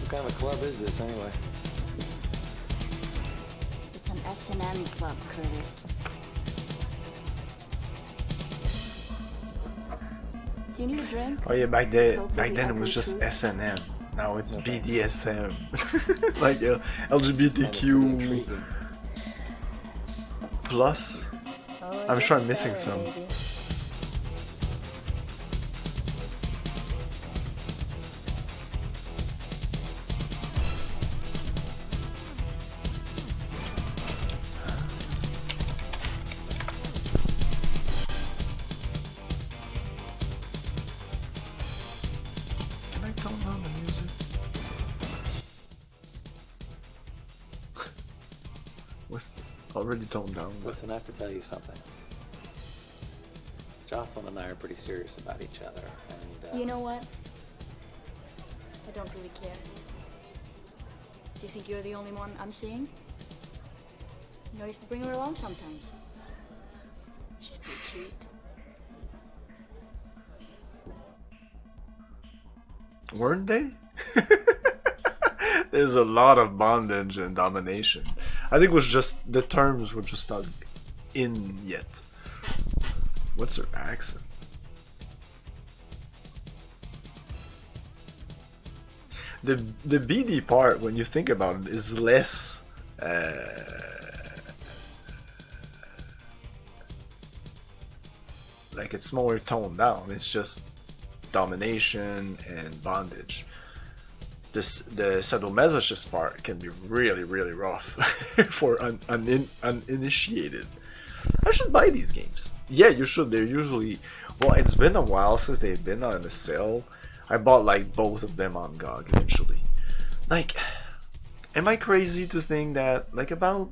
What kind of a club is this, anyway? It's an S&M club, Curtis. Do you need a drink? Oh yeah, back then it was just S&M. Now it's BDSM. Like LGBTQ plus. I'm sure I'm missing some. Was already toned down. But... Listen, I have to tell you something. Jocelyn and I are pretty serious about each other, and You know what? I don't really care. Do you think you're the only one I'm seeing? You know, I used to bring her along sometimes. She's pretty cute. Weren't they? There's a lot of bondage and domination. I think it was just the terms were just not in yet. What's her accent? The BD part, when you think about it, is less like it's more toned down. It's just domination and bondage. The sadomasochist part can be really, really rough for uninitiated. I should buy these games. Yeah, you should. They're usually... Well, it's been a while since they've been on a sale. I bought like both of them on GOG eventually. Like, am I crazy to think that like about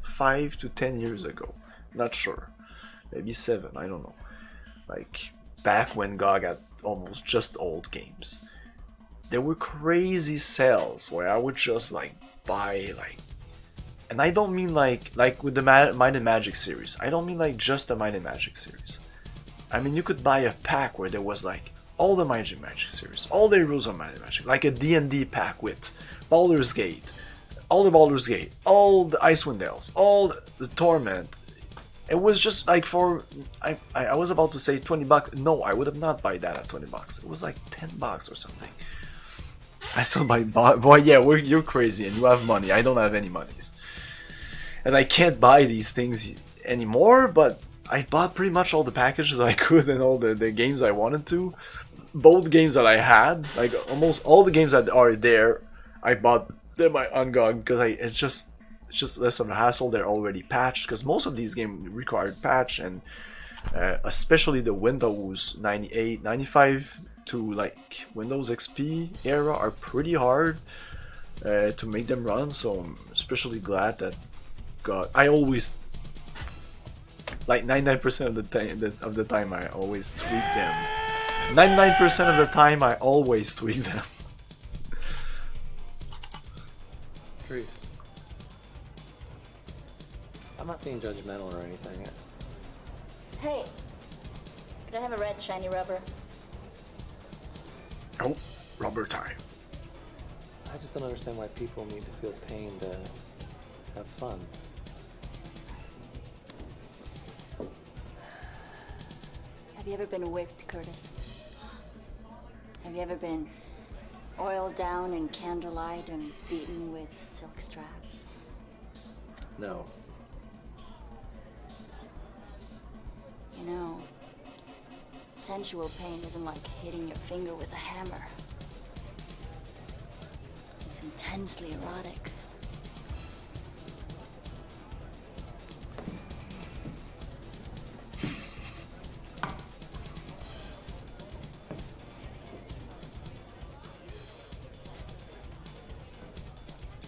5 to 10 years ago, not sure, maybe 7, I don't know, like back when GOG had almost just old games, there were crazy sales where I would just like buy like, and I don't mean like with the Might and Magic series, I don't mean like just the Might and Magic series. I mean you could buy a pack where there was like all the Might and Magic series, all the rules of Might and Magic, like a D&D pack with Baldur's Gate, all the Baldur's Gate, all the Icewind Dales, all the Torment. It was just like for, I was about to say 20 bucks. No, I would have not buy that at 20 bucks. It was like 10 bucks or something. I still buy, boy, yeah, you're crazy and you have money. I don't have any monies. And I can't buy these things anymore, but I bought pretty much all the packages I could and all the games I wanted to. Both games that I had, like almost all the games that are there, I bought them on GOG because it's just less of a hassle. They're already patched because most of these games required patch, and especially the Windows 98, 95 to like Windows XP era are pretty hard to make them run. So I'm especially glad that GOG. I always like 99% of the time I always tweak them. 99% of the time I always tweak them. Truth. I'm not being judgmental or anything. Hey, could I have a red shiny rubber? Oh, rubber time. I just don't understand why people need to feel pain to have fun. Have you ever been whipped, Curtis? Have you ever been oiled down in candlelight and beaten with silk straps? No. You know, sensual pain isn't like hitting your finger with a hammer. It's intensely erotic.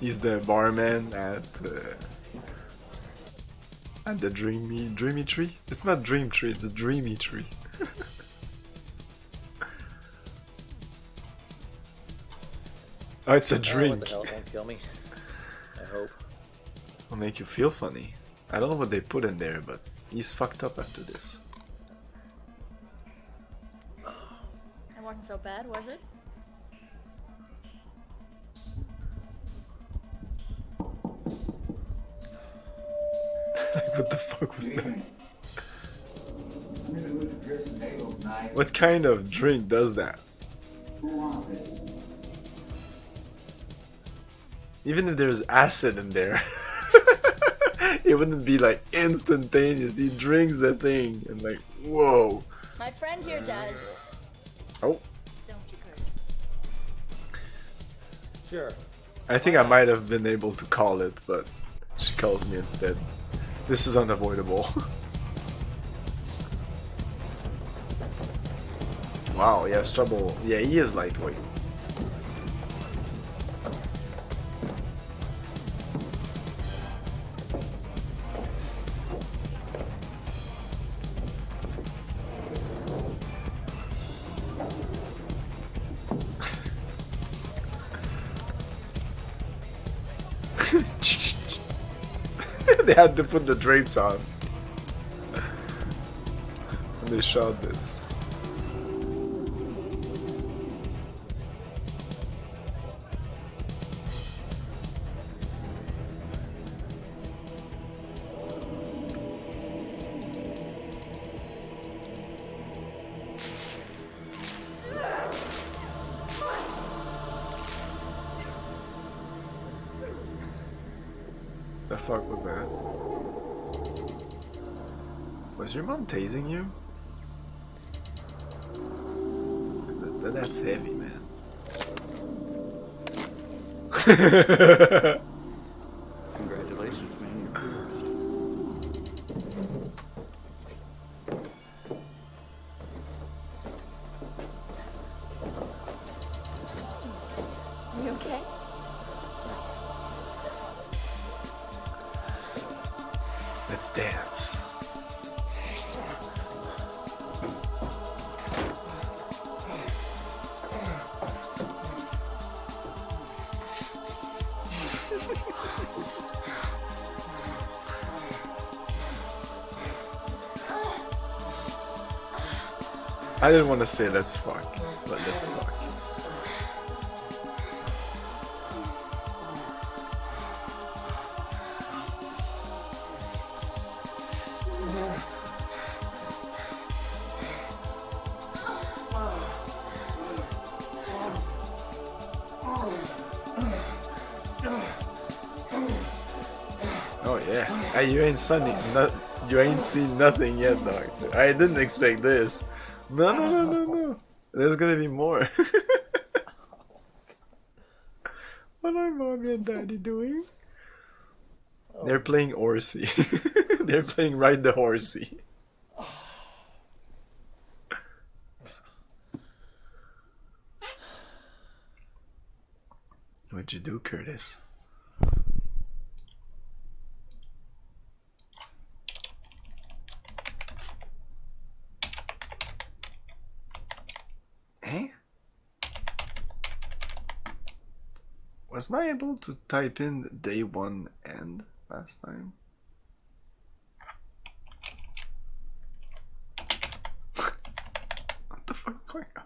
He's the barman at the dreamy tree. It's not dream tree, it's a dreamy tree. Oh, it's a drink. What the hell? Don't kill me. I hope. Will make you feel funny. I don't know what they put in there, but he's fucked up after this. It wasn't so bad, was it? What the fuck was that? What kind of drink does that? Even if there's acid in there, it wouldn't be like instantaneous. He drinks the thing and like, whoa. My friend here does. Oh. Don't you, Curtis? Sure. I think I might have been able to call it, but she calls me instead. This is unavoidable. Wow, he has trouble. Yeah, he is lightweight. They had to put the drapes on when they shot this. The fuck was that? Was your mom tasing you? That's heavy, man. Congratulations, man. You're pierced. You okay? Let's dance. I didn't want to say let's fuck, but let's fuck. Oh yeah, hey, you ain't you ain't seen nothing yet, Doctor. I didn't expect this. No. There's gonna be more. What are mommy and daddy doing? They're playing horsey. They're playing Ride the Horsey. What'd you do, Curtis? Eh? Wasn't I able to type in day 1 end last time? What the fuck is going on?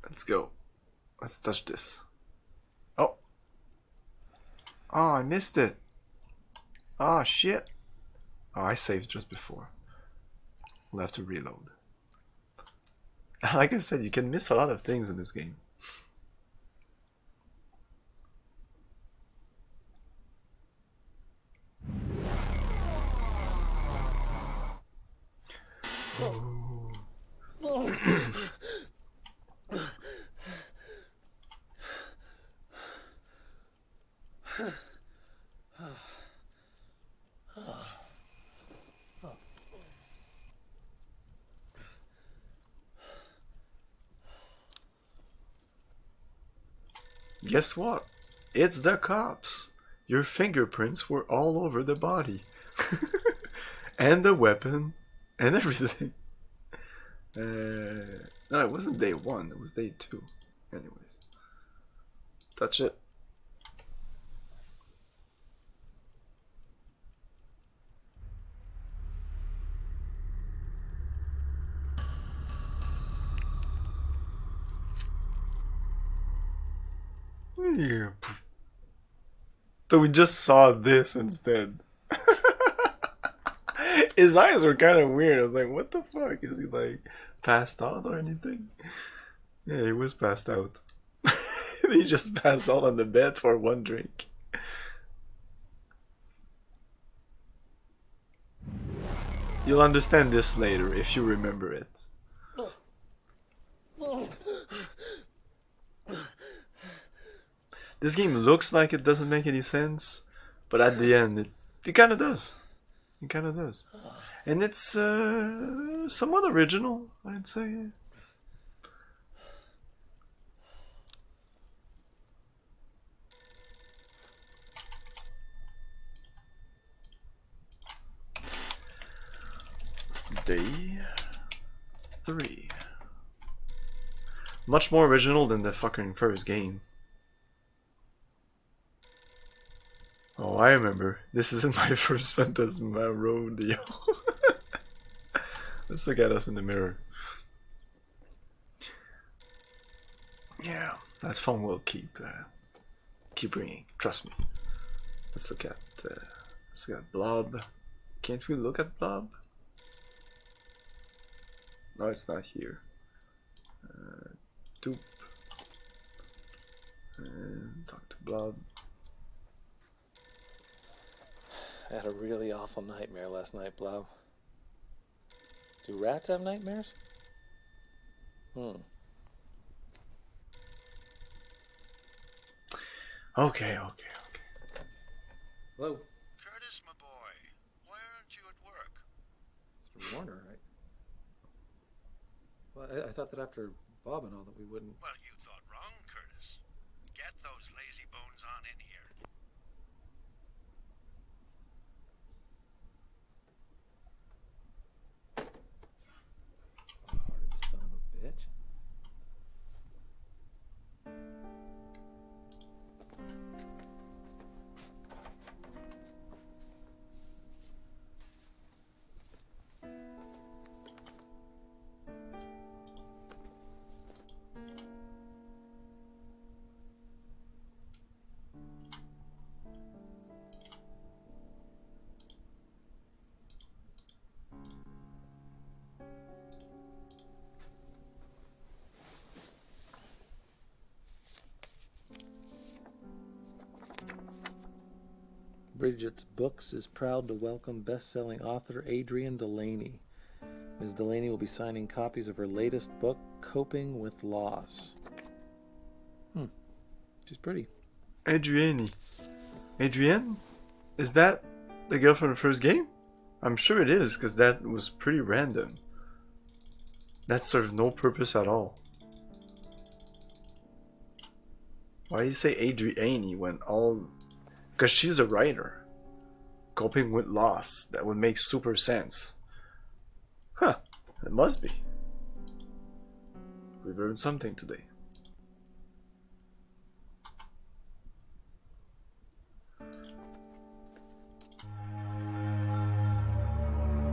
Let's go. Let's touch this. Oh! Oh, I missed it! Oh, shit! Oh, I saved just before. We'll have to reload. Like I said, you can miss a lot of things in this game. Guess what? It's the cops. Your fingerprints were all over the body. And the weapon. And everything. No, it wasn't day 1. It was day 2. Anyways. Touch it. Yeah. So we just saw this instead. His eyes were kind of weird. I was like, what the fuck? Is he like passed out or anything? Yeah, he was passed out. He just passed out on the bed for 1 drink. You'll understand this later if you remember it. This game looks like it doesn't make any sense, but at the end it kind of does. It kind of does. And it's somewhat original, I'd say. Day 3. Much more original than the fucking first game. Oh, I remember. This isn't my first Phantasmagoria. Let's look at us in the mirror. Yeah, that phone will keep ringing. Trust me. Let's look at Blob. Can't we look at Blob? No, it's not here. Doop. And talk to Blob. I had a really awful nightmare last night, Blob. Do rats have nightmares? Okay. Hello? Curtis, my boy, why aren't you at work? Mr. Warner, right? Well, I thought that after Bob and all that we wouldn't... Well, you thought wrong, Curtis. Get those lazy bones on in here. Hard son of a bitch. Bridget's Books is proud to welcome best-selling author Adrienne Delaney. Ms. Delaney will be signing copies of her latest book, Coping with Loss. She's pretty. Adrienne? Is that the girl from the first game? I'm sure it is, because that was pretty random. That served no purpose at all. Why do you say Adrienne when all... Because she's a writer. Coping with loss. That would make super sense. Huh. It must be. We've learned something today.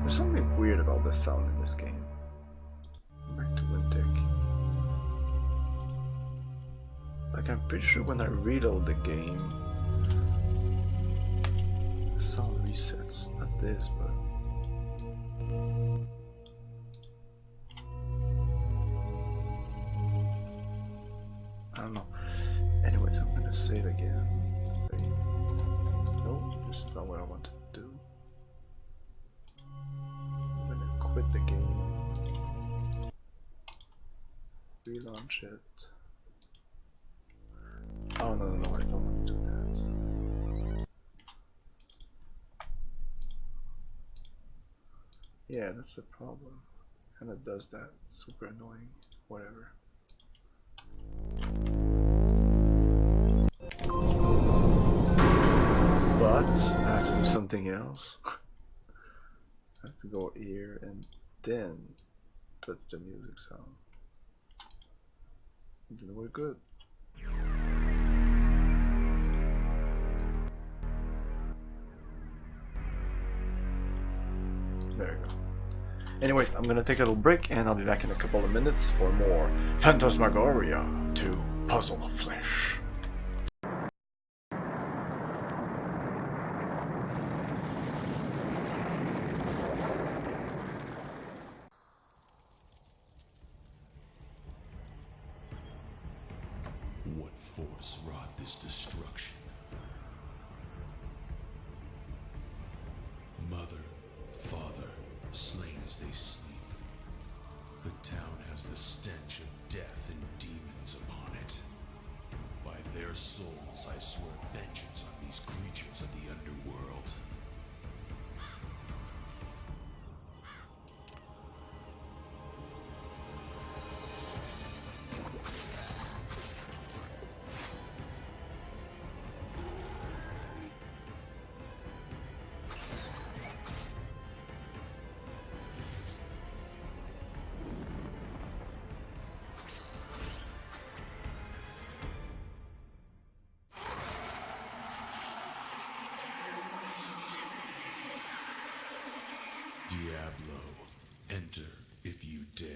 There's something weird about the sound in this game. Back to Wintek. Like, I'm pretty sure when I reload the game, the sound resets. Not this, but... I don't know. Anyways, I'm gonna save again. Save. No, this is not what I wanted to do. I'm gonna quit the game. Relaunch it. Oh no, I don't want to do that. Yeah, that's the problem. Kinda does that. Super annoying. Whatever. But I have to do something else. I have to go here and then touch the music sound. It didn't work good. There we go. Anyways, I'm gonna take a little break and I'll be back in a couple of minutes for more Phantasmagoria 2 Puzzle of Flesh. What force wrought this destruction? Mother, father, slain as they sleep. The town has the stench of death and demons upon it. By their souls, I swear vengeance on these creatures of the underworld. Enter if you dare.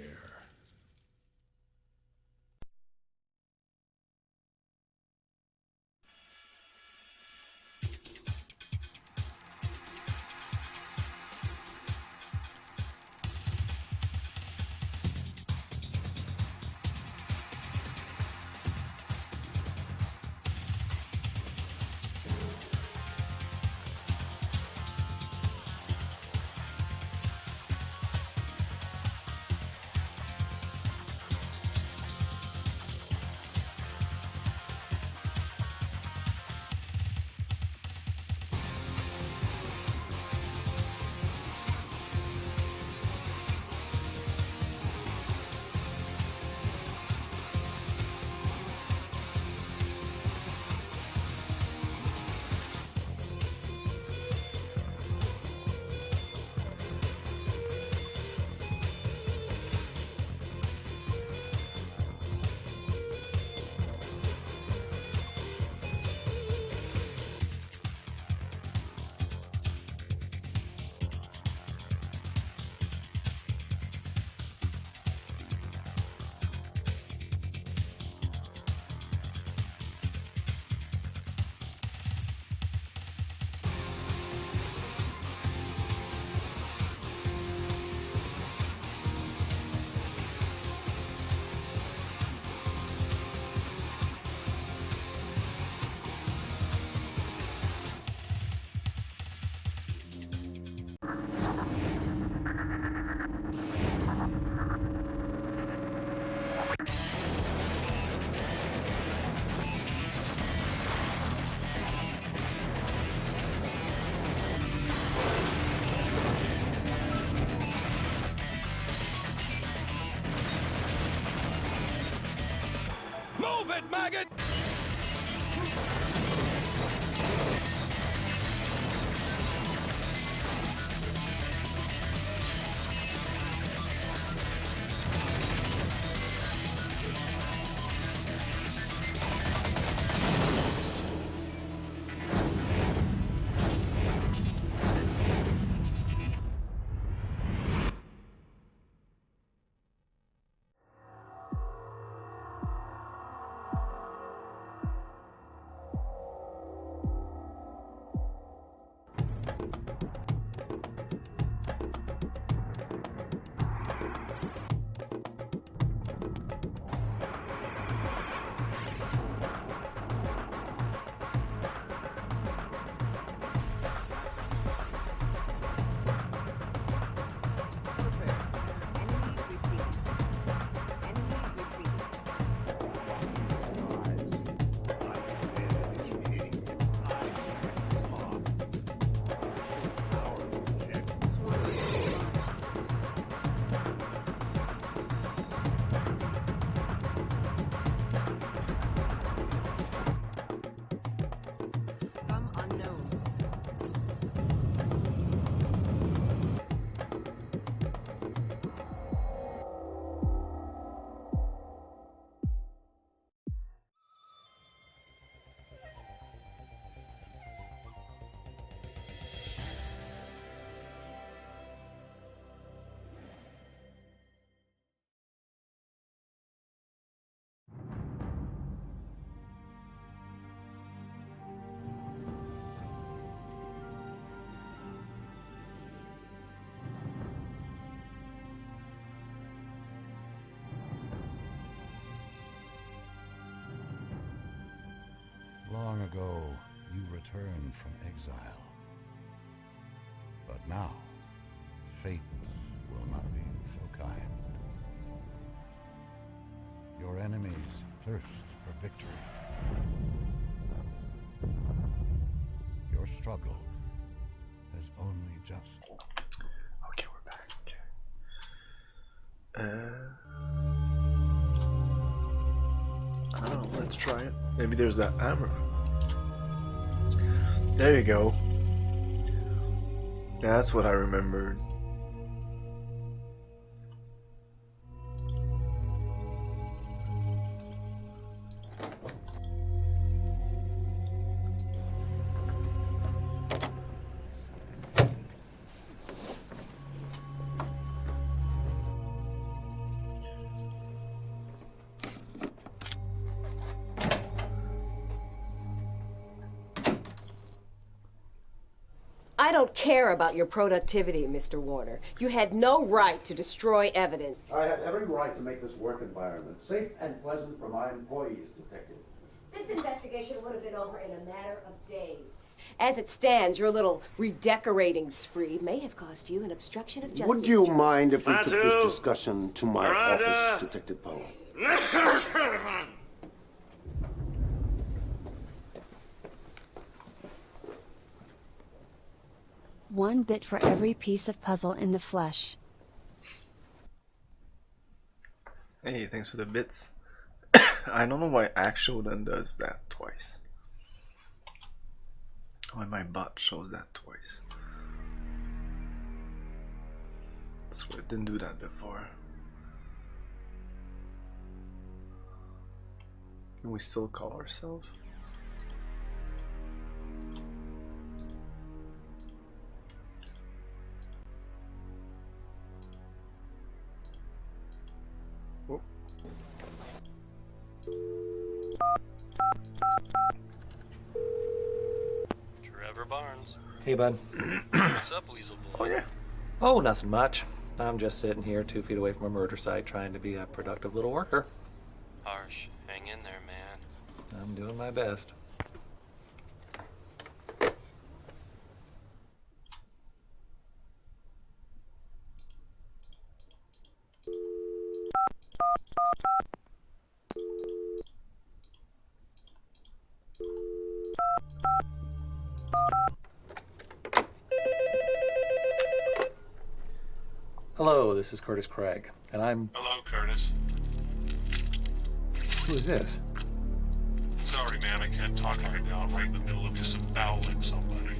Move it, maggot! Long ago, you returned from exile. But now, fate will not be so kind. Your enemies thirst for victory. Your struggle has only just... Okay, we're back. I don't know, let's try it. Maybe there's that hammer. There you go. That's what I remembered. I don't care about your productivity, Mr. Warner. You had no right to destroy evidence. I had every right to make this work environment safe and pleasant for my employees, Detective. This investigation would have been over in a matter of days. As it stands, your little redecorating spree may have cost you an obstruction of justice. Would you charge. mind if we took Fatu! this discussion to my Miranda! office, Detective Powell? One bit for every piece of puzzle in the flesh. Hey, thanks for the bits. I don't know why Action does that twice. Why my bot shows that twice. I swear it didn't do that before. Can we still call ourselves? Oh. Trevor Barnes. Hey, bud. What's up, Weasel Boy? Oh, yeah. Oh, nothing much. I'm just sitting here 2 feet away from a murder site trying to be a productive little worker. Harsh. Hang in there, man. I'm doing my best. Hello, this is Curtis Craig, and I'm... Hello, Curtis. Who is this? Sorry, man, I can't talk right now. I'm right in the middle of disemboweling somebody.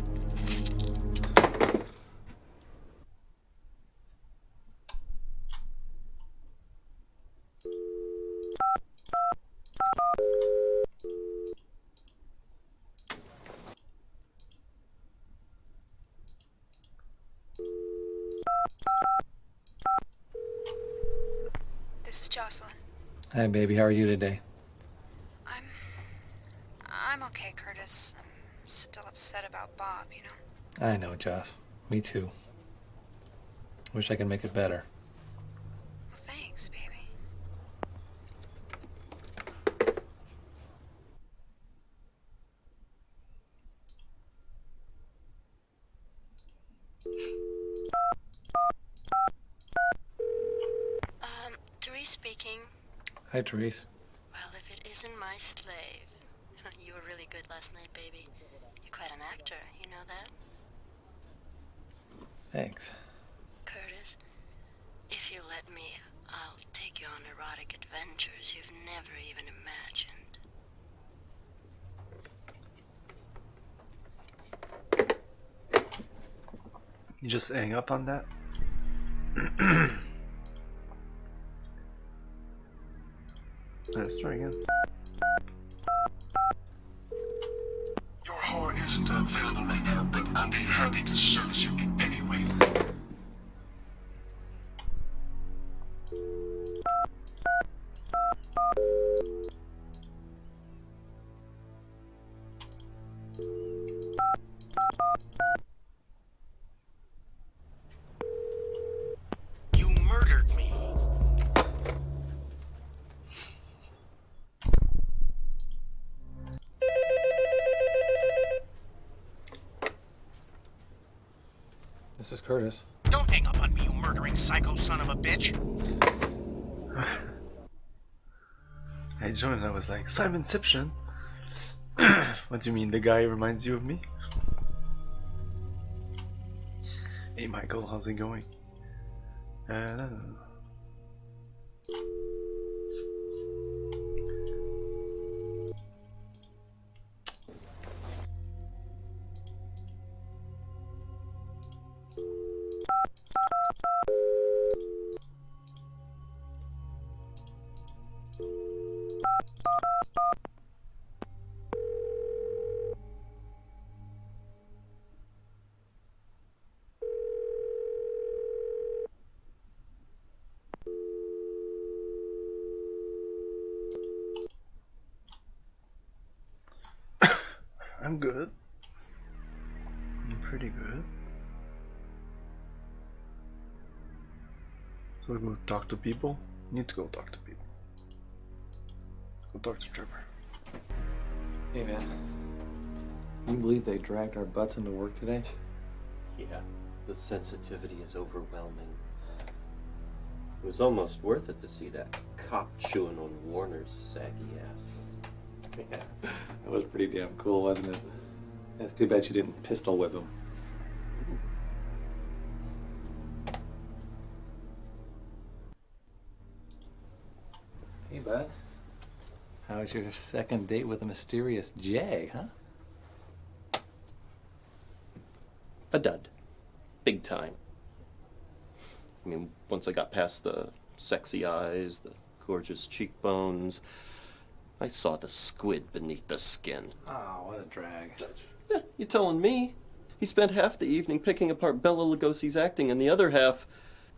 This is Jocelyn. Hi, baby. How are you today? I'm okay, Curtis. I'm still upset about Bob, you know? I know, Joss. Me too. Wish I could make it better. Well, thanks, baby. Therese speaking. Hi, Therese. Well, if it isn't my slave. You were really good last night, baby. You're quite an actor, you know that? Thanks. Curtis, if you let me, I'll take you on erotic adventures you've never even imagined. You just hang up on that? Let's try again. Your horn isn't available right now, but I'll be happy to service you in any way. You murdered me. This is Curtis. Don't hang up on me, you murdering psycho son of a bitch. I joined and I was like, Simonception? What do you mean, the guy reminds you of me? Hey Michael, how's it going? I'm good. I'm pretty good. So we go talk to people. Need to go talk to people. Go talk to Trevor. Hey man, can you believe they dragged our butts into work today? Yeah, the sensitivity is overwhelming. It was almost worth it to see that cop chewing on Warner's saggy ass. Yeah, that was pretty damn cool, wasn't it? It's too bad she didn't pistol whip him. Hey, bud. How was your second date with a mysterious Jay, huh? A dud. Big time. I mean, once I got past the sexy eyes, the gorgeous cheekbones, I saw the squid beneath the skin. Oh, what a drag. Yeah, you telling me? He spent half the evening picking apart Bela Lugosi's acting and the other half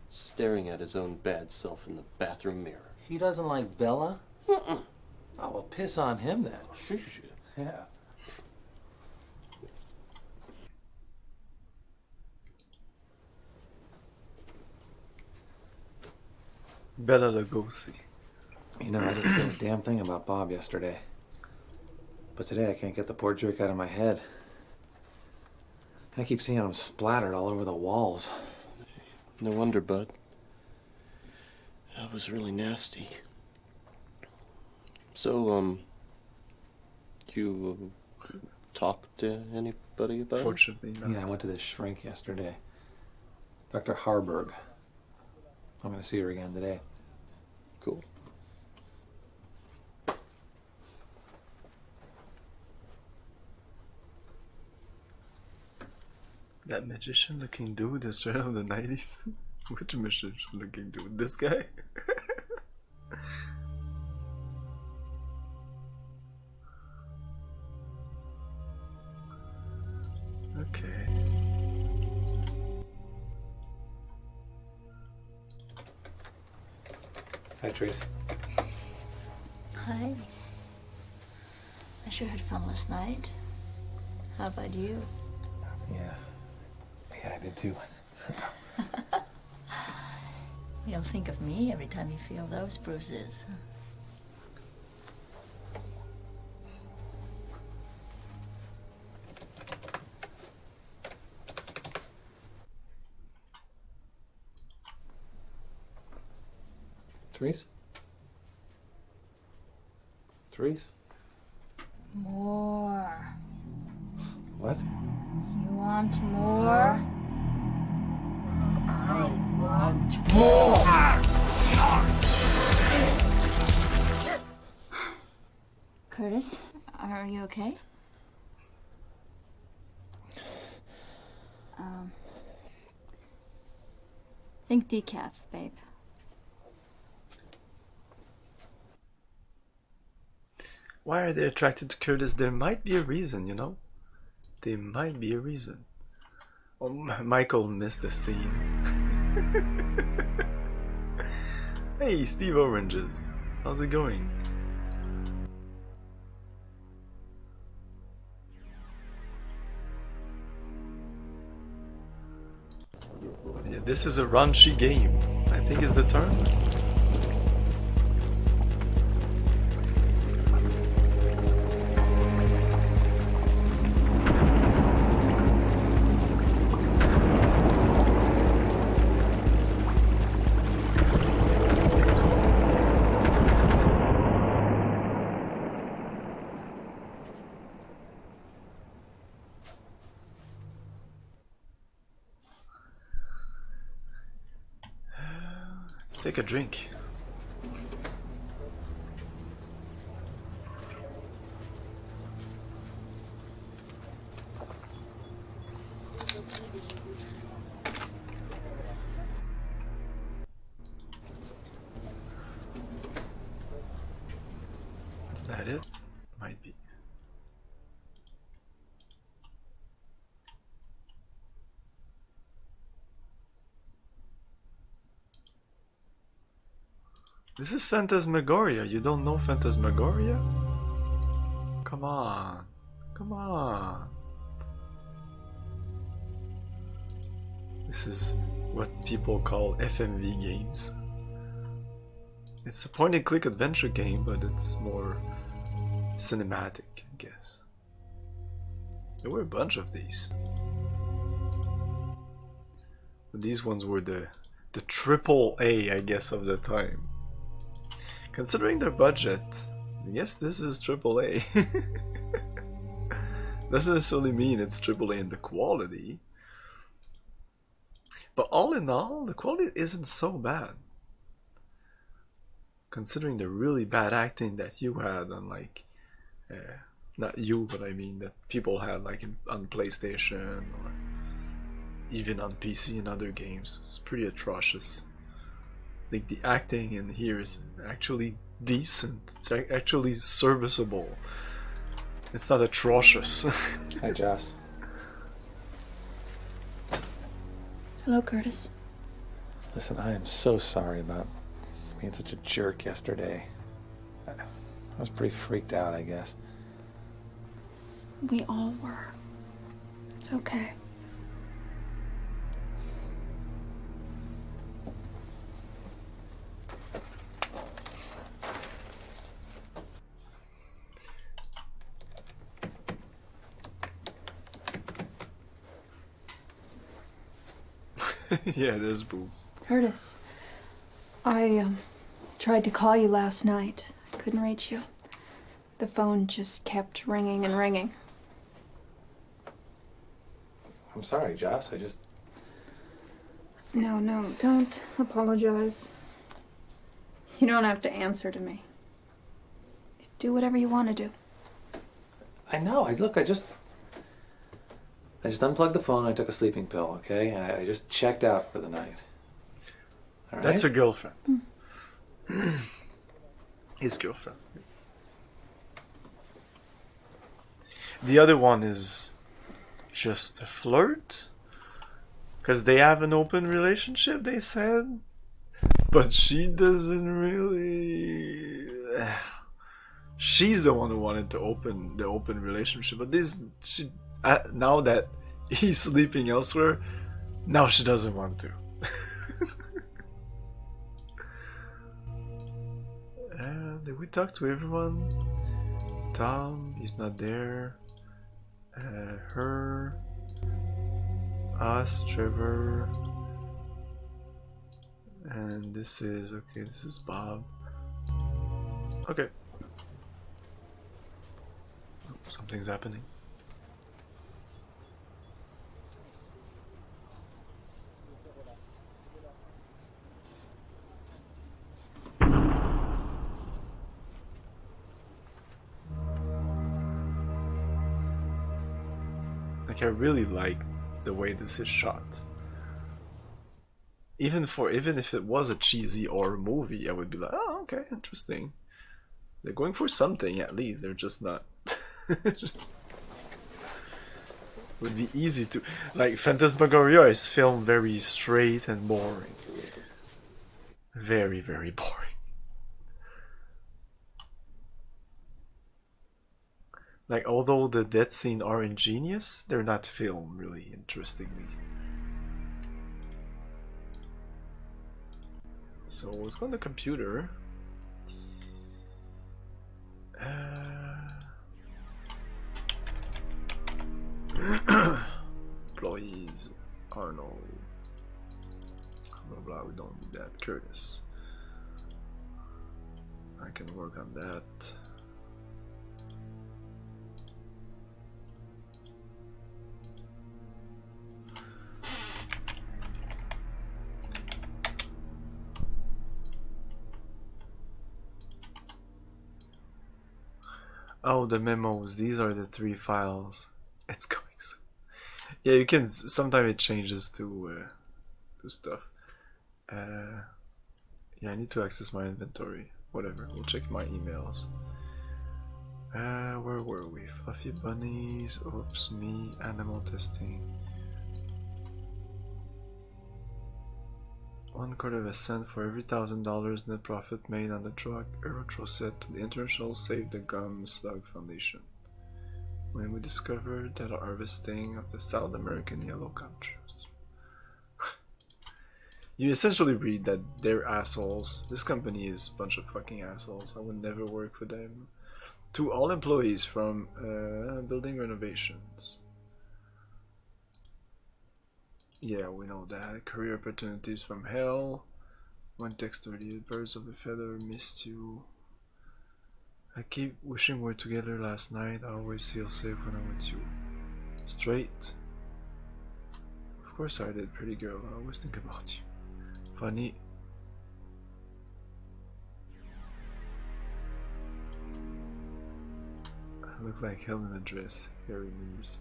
staring at his own bad self in the bathroom mirror. He doesn't like Bella? Oh, well, piss on him then. Yeah. Bela Lugosi. You know, I didn't say a damn thing about Bob yesterday. But today I can't get the poor jerk out of my head. I keep seeing him splattered all over the walls. No wonder, bud. That was really nasty. So, you talked to anybody about it? Fortunately not. Yeah, I went to this shrink yesterday. Dr. Harburg. I'm gonna see her again today. Cool. That magician looking dude is straight out of the 90s. Which magician looking dude? This guy? Okay. Hi, Trace. Hi. I sure had fun last night. How about you? Yeah. Yeah, I did too. You'll think of me every time you feel those bruises. Therese? Therese? More. What? You want more? I want more! Curtis, are you okay? Think decaf, babe. Why are they attracted to Curtis? There might be a reason, you know? There might be a reason. Oh, Michael missed the scene. Hey, Steve Oranges. How's it going? Yeah, this is a raunchy game, I think is the term. Let's take a drink. Is that it? Might be. This is Phantasmagoria. You don't know Phantasmagoria? Come on. Come on. This is what people call FMV games. It's a point-and-click adventure game, but it's more cinematic, I guess. There were a bunch of these. But these ones were the triple A, I guess, of the time. Considering their budget, I guess this is triple A. Doesn't necessarily mean it's triple A in the quality. But all in all, the quality isn't so bad. Considering the really bad acting that you had on, like, not you, but I mean that people had, like, on PlayStation or even on PC and other games. It's pretty atrocious. Like, the acting in here is actually decent. It's actually serviceable. It's not atrocious. Hi, Joss. Hello, Curtis. Listen, I am so sorry about being such a jerk yesterday. I was pretty freaked out, I guess. We all were. It's okay. Yeah, there's boobs. Curtis, I tried to call you last night. I couldn't reach you. The phone just kept ringing and ringing. I'm sorry, Joss. I just... No, don't apologize. You don't have to answer to me. Do whatever you want to do. I know. I just unplugged the phone. I took a sleeping pill, okay? I just checked out for the night. All right? That's her girlfriend. His girlfriend. The other one is just a flirt. Because they have an open relationship, they said. But she doesn't really... She's the one who wanted to open the open relationship. But now that he's sleeping elsewhere, now she doesn't want to. Did we talk to everyone? Tom, he's not there. Her. Us, Trevor. And this is, okay, this is Bob. Okay. Oh, something's happening. Like, I really like the way this is shot. Even if it was a cheesy horror movie, I would be like, oh, okay, interesting. They're going for something at least. They're just not. Would be easy to, like, Phantasmagoria is filmed very straight and boring. Very, very boring. Like, although the death scenes are ingenious, they're not filmed really interestingly. So let's go on the computer. Employees, Arnold. Blah blah, we don't need that. Curtis. I can work on that. Oh, the memos. These are the 3 files. It's going so. Yeah, you can. Sometimes it changes to stuff. Yeah, I need to access my inventory. Whatever. We'll check my emails. Where were we? Fluffy bunnies. Oops, me. Animal testing. 1/4 for every $1,000 net profit made on the drug Erythroset to the International Save the Gum Slug Foundation. When we discovered that harvesting of the South American yellow countries. you essentially read that they're assholes. This company is a bunch of fucking assholes. I would never work for them. To all employees from building renovations. Yeah, we know that. Career opportunities from hell. One text 38 birds of a feather missed you. I keep wishing we're together last night. I always feel safe when I'm with you. Straight. Of course I did, pretty girl. I always think about you. Funny. I look like hell in a dress. Hairy knees.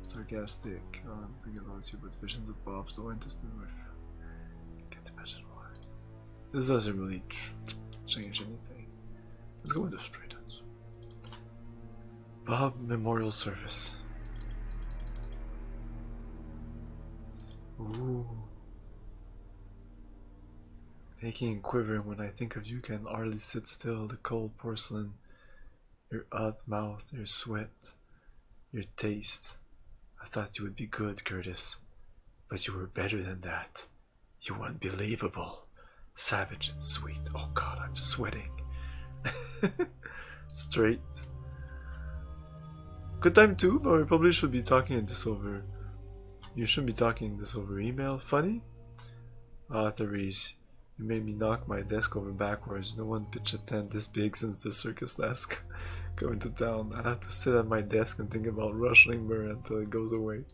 Sarcastic. I don't think about you, but visions of Bob's the interested with. Can't imagine why. This doesn't really change anything. Let's go with the straight answer. Bob Memorial Service. Ooh. Aching and quivering when I think of you, can hardly sit still. The cold porcelain, your hot mouth, your sweat, your taste. I thought you would be good, Curtis, but you were better than that. You were unbelievable, savage and sweet. Oh God, I'm sweating. Straight. Good time too, but we probably should be talking this over. You shouldn't be talking this over email. Funny? Ah, Therese, you made me knock my desk over backwards. No one pitched a tent this big since the circus last going to town. I have to sit at my desk and think about rustling burr until it goes away.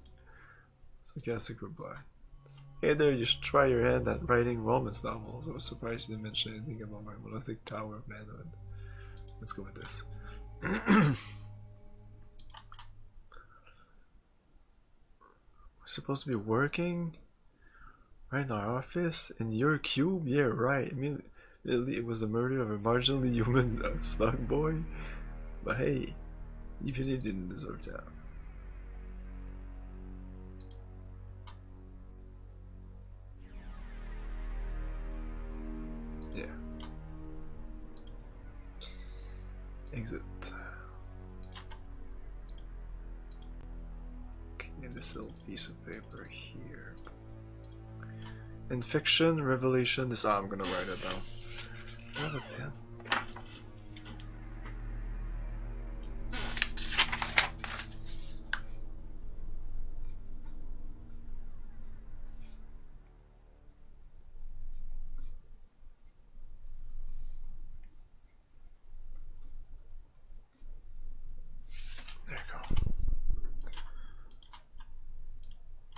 Sarcastic reply. Hey there, you should try your hand at writing romance novels. I was surprised you didn't mention anything about my monolithic tower of manhood. Let's go with this. We're supposed to be working right in our office in your cube. Yeah, right. I mean, it was the murder of a marginally human slug boy. But hey, even he didn't deserve that. Yeah. Exit. Okay, this little piece of paper here. In fiction, revelation, this. I'm gonna write it down. I have a pen.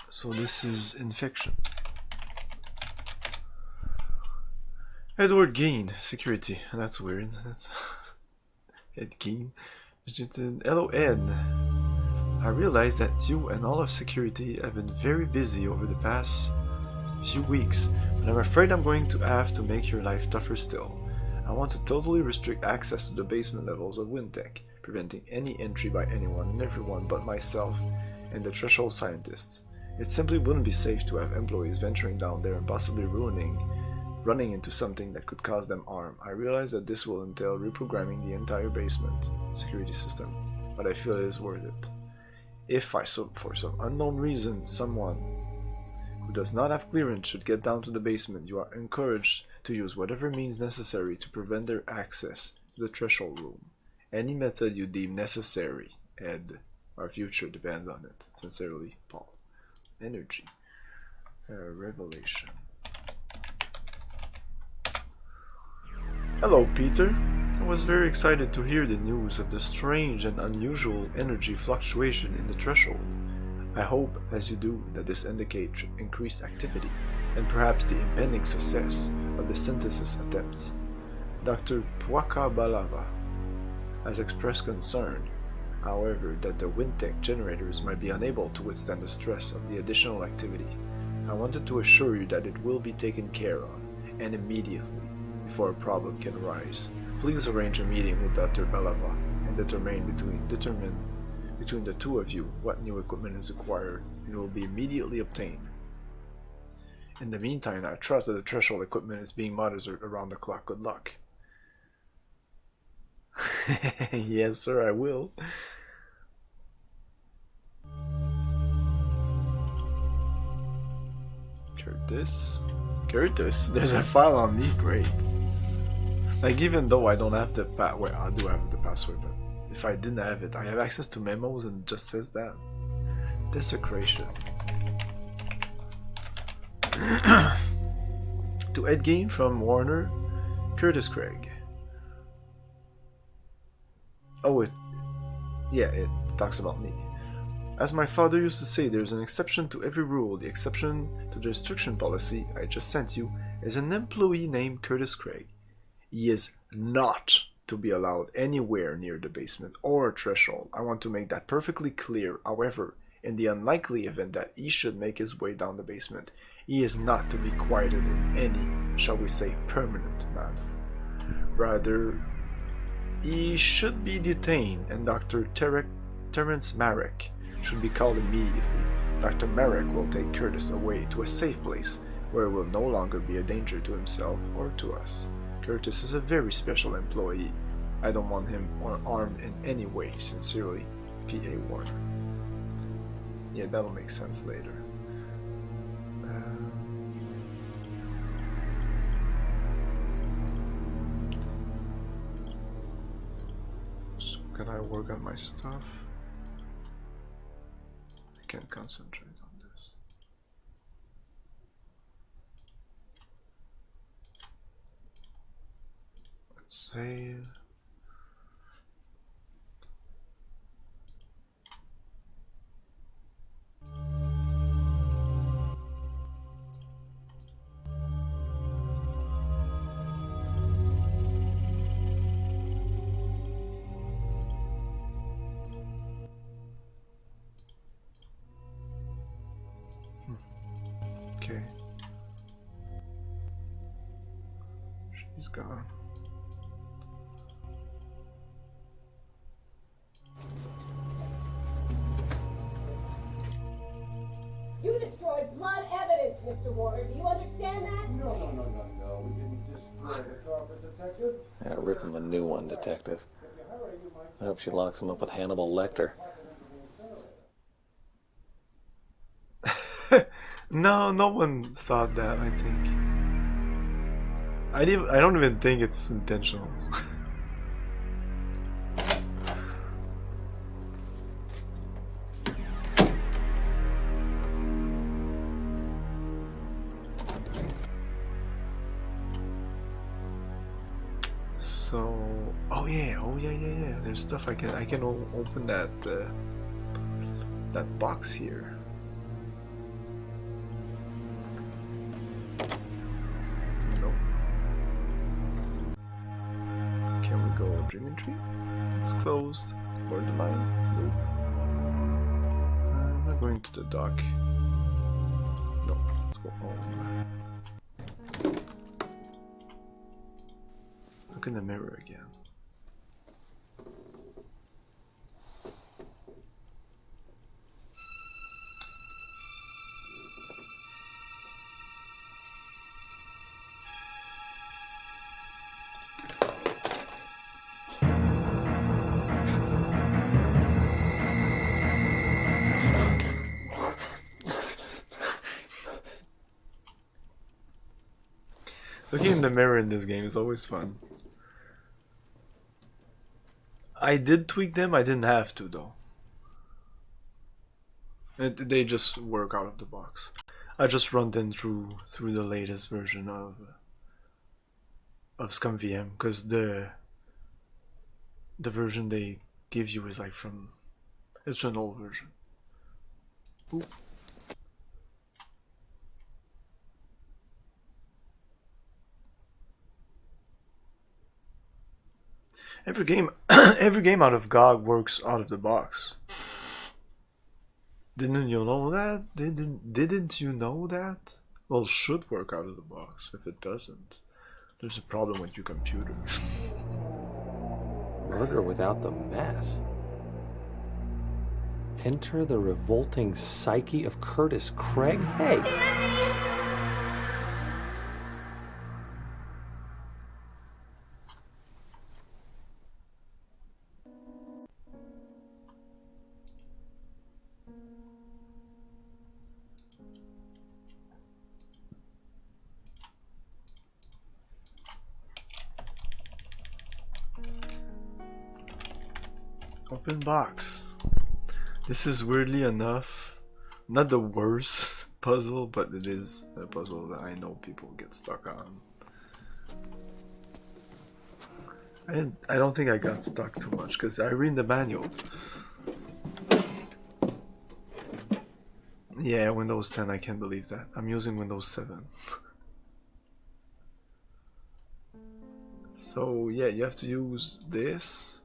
So this is in fiction. Edward Gein, security. That's weird. That's Ed Gein. Hello Ed. I realize that you and all of security have been very busy over the past few weeks, but I'm afraid I'm going to have to make your life tougher still. I want to totally restrict access to the basement levels of Wintech, preventing any entry by anyone and everyone but myself and the threshold scientists. It simply wouldn't be safe to have employees venturing down there and possibly running into something that could cause them harm. I realize that this will entail reprogramming the entire basement security system, but I feel it is worth it. If for some unknown reason someone who does not have clearance should get down to the basement, you are encouraged to use whatever means necessary to prevent their access to the threshold room. Any method you deem necessary, Ed. Our future depends on it. Sincerely, Paul. Energy. Revelation. Hello, Peter. I was very excited to hear the news of the strange and unusual energy fluctuation in the threshold. I hope, as you do, that this indicates increased activity, and perhaps the impending success of the synthesis attempts. Dr. Puaka Balava has expressed concern, however, that the Wintech generators might be unable to withstand the stress of the additional activity. I wanted to assure you that it will be taken care of, and immediately, before a problem can arise. Please arrange a meeting with Dr. Balava and determine between the two of you what new equipment is required, and it will be immediately obtained. In the meantime, I trust that the threshold equipment is being monitored around the clock. Good luck. Yes, sir, I will. Curtis. Curtis, there's a file on me, great. Like, even though I don't have the well, I do have the password, but if I didn't have it, I have access to memos and it just says that. Desecration. To Ed Gein from Warner, Curtis Craig. Oh, it talks about me. As my father used to say, there's an exception to every rule. The exception to the restriction policy I just sent you is an employee named Curtis Craig. He is not to be allowed anywhere near the basement or threshold. I want to make that perfectly clear. However, in the unlikely event that he should make his way down the basement, he is not to be quieted in any, shall we say, permanent manner. Rather, he should be detained, and Dr. Terence Marek should be called immediately. Dr. Marek will take Curtis away to a safe place where he will no longer be a danger to himself or to us. Curtis is a very special employee. I don't want him armed in any way. Sincerely, P.A. Warner. Yeah, that'll make sense later. So can I work on my stuff? I can't concentrate on this. Let's save. Okay. She's gone. You destroyed blood evidence, Mr. Warner. Do you understand that? No. We didn't destroy the carpet, Detective. Yeah, rip him a new one, Detective. I hope she locks him up with Hannibal Lecter. No, no one thought that, I think. I don't even think it's intentional. So, oh yeah. There's stuff I can open that that box here. Can we go Dreaming Tree? It's closed. Borderline? Nope. I'm not going to the dock. No, let's go home. Look in the mirror again. Looking in the mirror in this game is always fun. I did tweak them, I didn't have to though. They just work out of the box. I just run them through the latest version of ScumVM, because the version they give you is like from, it's an old version. Oop. Every game out of GOG works out of the box. Didn't you know that? Didn't you know that? Well, it should work out of the box. If it doesn't, there's a problem with your computer. Murder without the mass. Enter the revolting psyche of Curtis Craig. Hey! Open box. This is weirdly enough not the worst puzzle, but it is a puzzle that I know people get stuck on. I don't think I got stuck too much because I read the manual. Yeah, Windows 10, I can't believe that. I'm using Windows 7. So yeah, you have to use this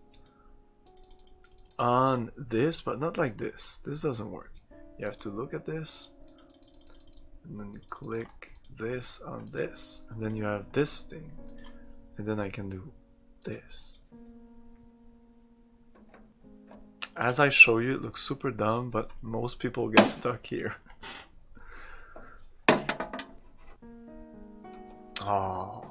on this, but not like this. This doesn't work. You have to look at this and then click this on this, and then you have this thing, and then I can do this. As I show you, it looks super dumb, but most people get stuck here. Oh.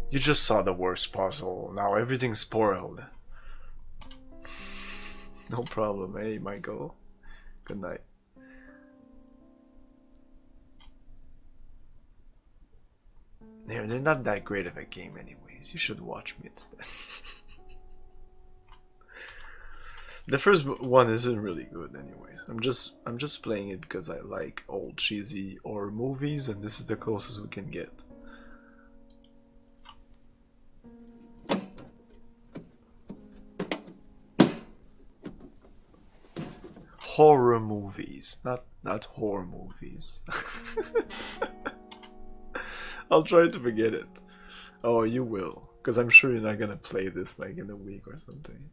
You just saw the worst puzzle. Now everything's spoiled. No problem. Hey, Michael. Good night. They're not that great of a game anyways. You should watch me instead. The first one isn't really good anyways. I'm just playing it because I like old cheesy horror movies, and this is the closest we can get. Horror movies, not horror movies. I'll try to forget it. Oh, you will, because I'm sure you're not gonna play this like in a week or something.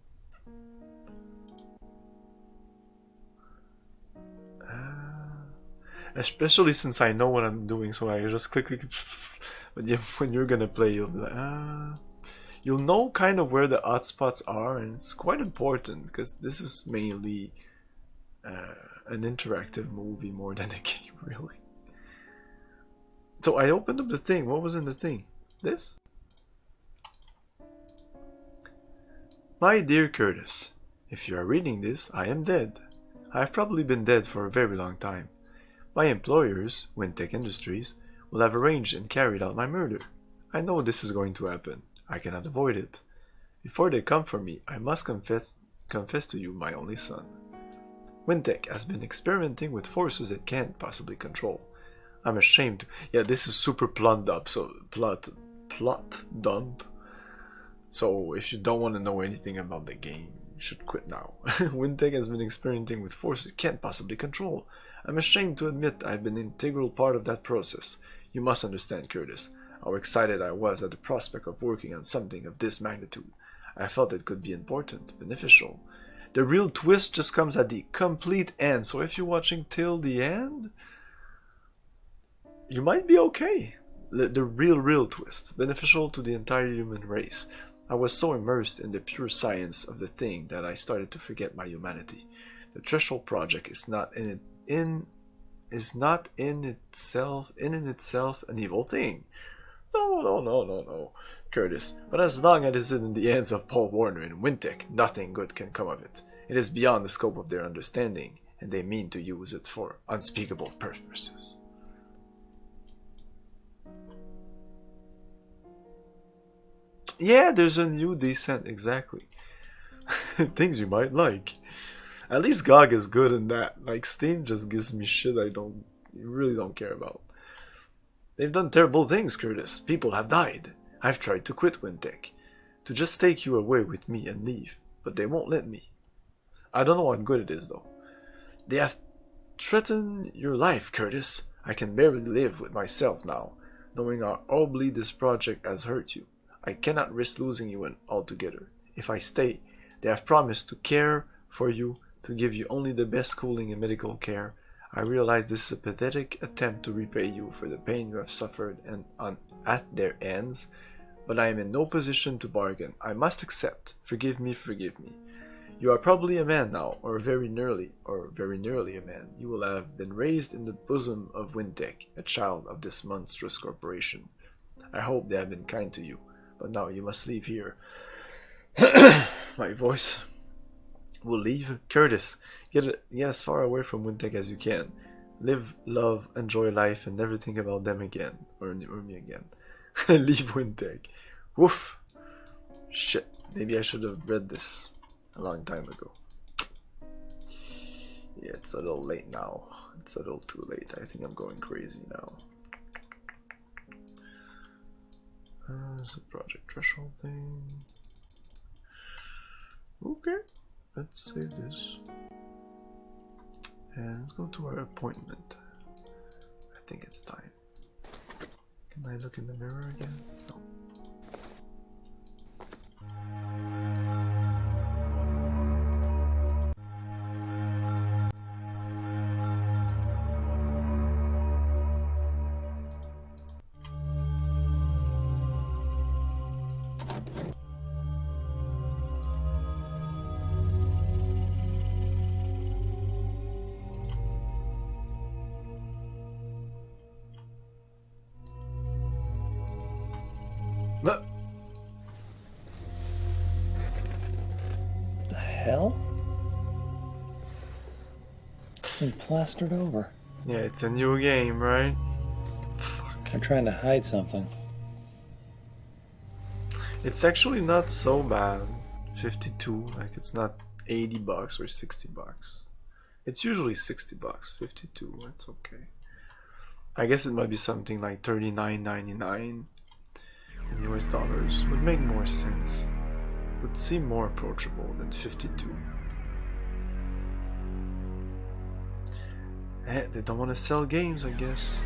Especially since I know what I'm doing, so I just click. But yeah, when you're gonna play, you'll be like, you'll know kind of where the hotspots are, and it's quite important because this is mainly an interactive movie more than a game, really. So I opened up the thing. What was in the thing? This? My dear Curtis, if you are reading this, I am dead. I have probably been dead for a very long time. My employers, Wintech Industries, will have arranged and carried out my murder. I know this is going to happen. I cannot avoid it. Before they come for me, I must confess to you, my only son. Wintech has been experimenting with forces it can't possibly control. I'm ashamed to... Yeah, this is super plot dump, so... Plot dump. So, if you don't want to know anything about the game, you should quit now. Wintech has been experimenting with forces it can't possibly control. I'm ashamed to admit I've been an integral part of that process. You must understand, Curtis, how excited I was at the prospect of working on something of this magnitude. I felt it could be important, beneficial. The real twist just comes at the complete end, so if you're watching till the end, you might be okay. The real twist, beneficial to the entire human race. I was so immersed in the pure science of the thing that I started to forget my humanity. The Threshold Project is not in itself an evil thing. No, Curtis. But as long as it is in the hands of Paul Warner and Wintech, nothing good can come of it. It is beyond the scope of their understanding, and they mean to use it for unspeakable purposes. Yeah, there's a new Descent, exactly. Things you might like. At least GOG is good in that. Like, Steam just gives me shit I really don't care about. They've done terrible things, Curtis. People have died. I've tried to quit Wintech, to just take you away with me and leave, but they won't let me. I don't know what good it is, though. They have threatened your life, Curtis. I can barely live with myself now, knowing how horribly this project has hurt you. I cannot risk losing you altogether. If I stay, they have promised to care for you, to give you only the best schooling and medical care. I realize this is a pathetic attempt to repay you for the pain you have suffered at their hands, but I am in no position to bargain. I must accept. Forgive me. You are probably a man now, or very nearly a man. You will have been raised in the bosom of Wintech, a child of this monstrous corporation. I hope they have been kind to you, but now you must leave here. My voice. We'll leave. Curtis, get as far away from Wintec as you can. Live, love, enjoy life, and never think about them again. Or me again. Leave Wintec. Woof! Shit, maybe I should have read this a long time ago. Yeah, it's a little late now. It's a little too late. I think I'm going crazy now. There's a project threshold thing. Okay, let's save this. And let's go to our appointment. I think it's time. Can I look in the mirror again? No. What the hell? It's been plastered over. Yeah, it's a new game, right? I'm trying to hide something. It's actually not so bad. 52, like it's not 80 bucks or 60 bucks. It's usually 60 bucks, 52, that's okay. I guess it might be something like $39.99 in US dollars. Would make more sense. Would seem more approachable than 52. Eh, they don't want to sell games, I guess.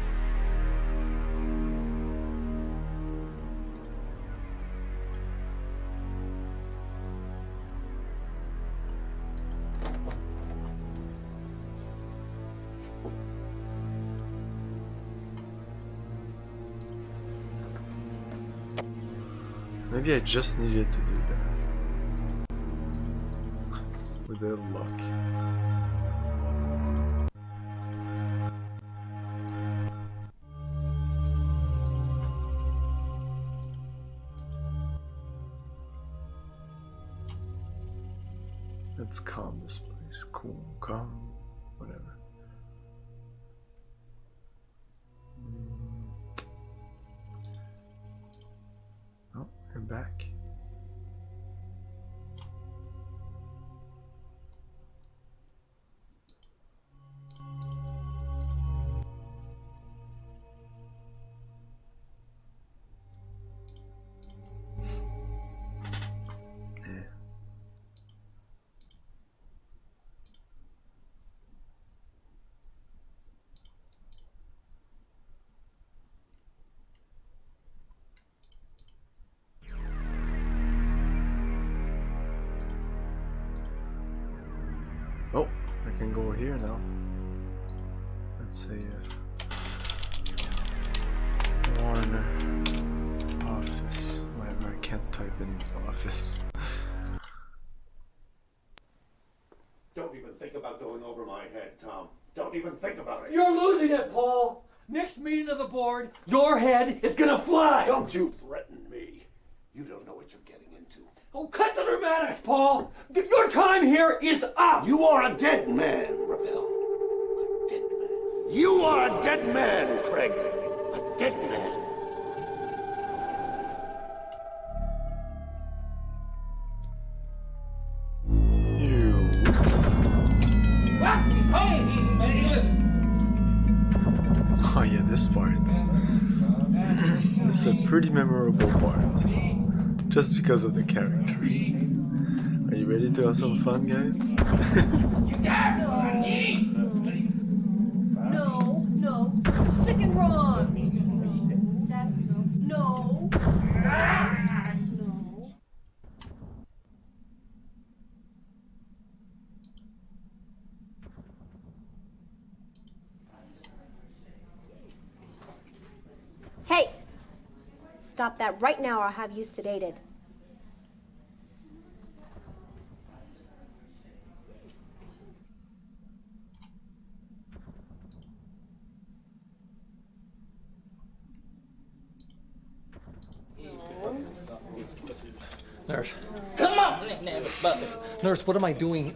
Maybe I just needed to do that. With a little luck. Let's calm this place. Cool, calm, whatever. Oh, you're back. Oh, I can go here now. Let's say Warner office. Whatever, I can't type in office. Don't even think about going over my head, Tom. Don't even think about it. You're losing it, Paul. Next meeting of the board, your head is gonna fly. Don't you threaten me. You don't know what you're getting into. Oh, cut the dramatics, Paul. Your time here is up. You are a dead man, Ravel. A dead man. You are a dead man, Craig. A dead man. Oh yeah, this part. This is a pretty memorable part. Just because of the characters. Are you ready to have some fun, guys? No, no, sick and wrong. No. Hey! Stop that right now or I'll have you sedated. Nurse. Come on, everybody. Nurse, what am I doing?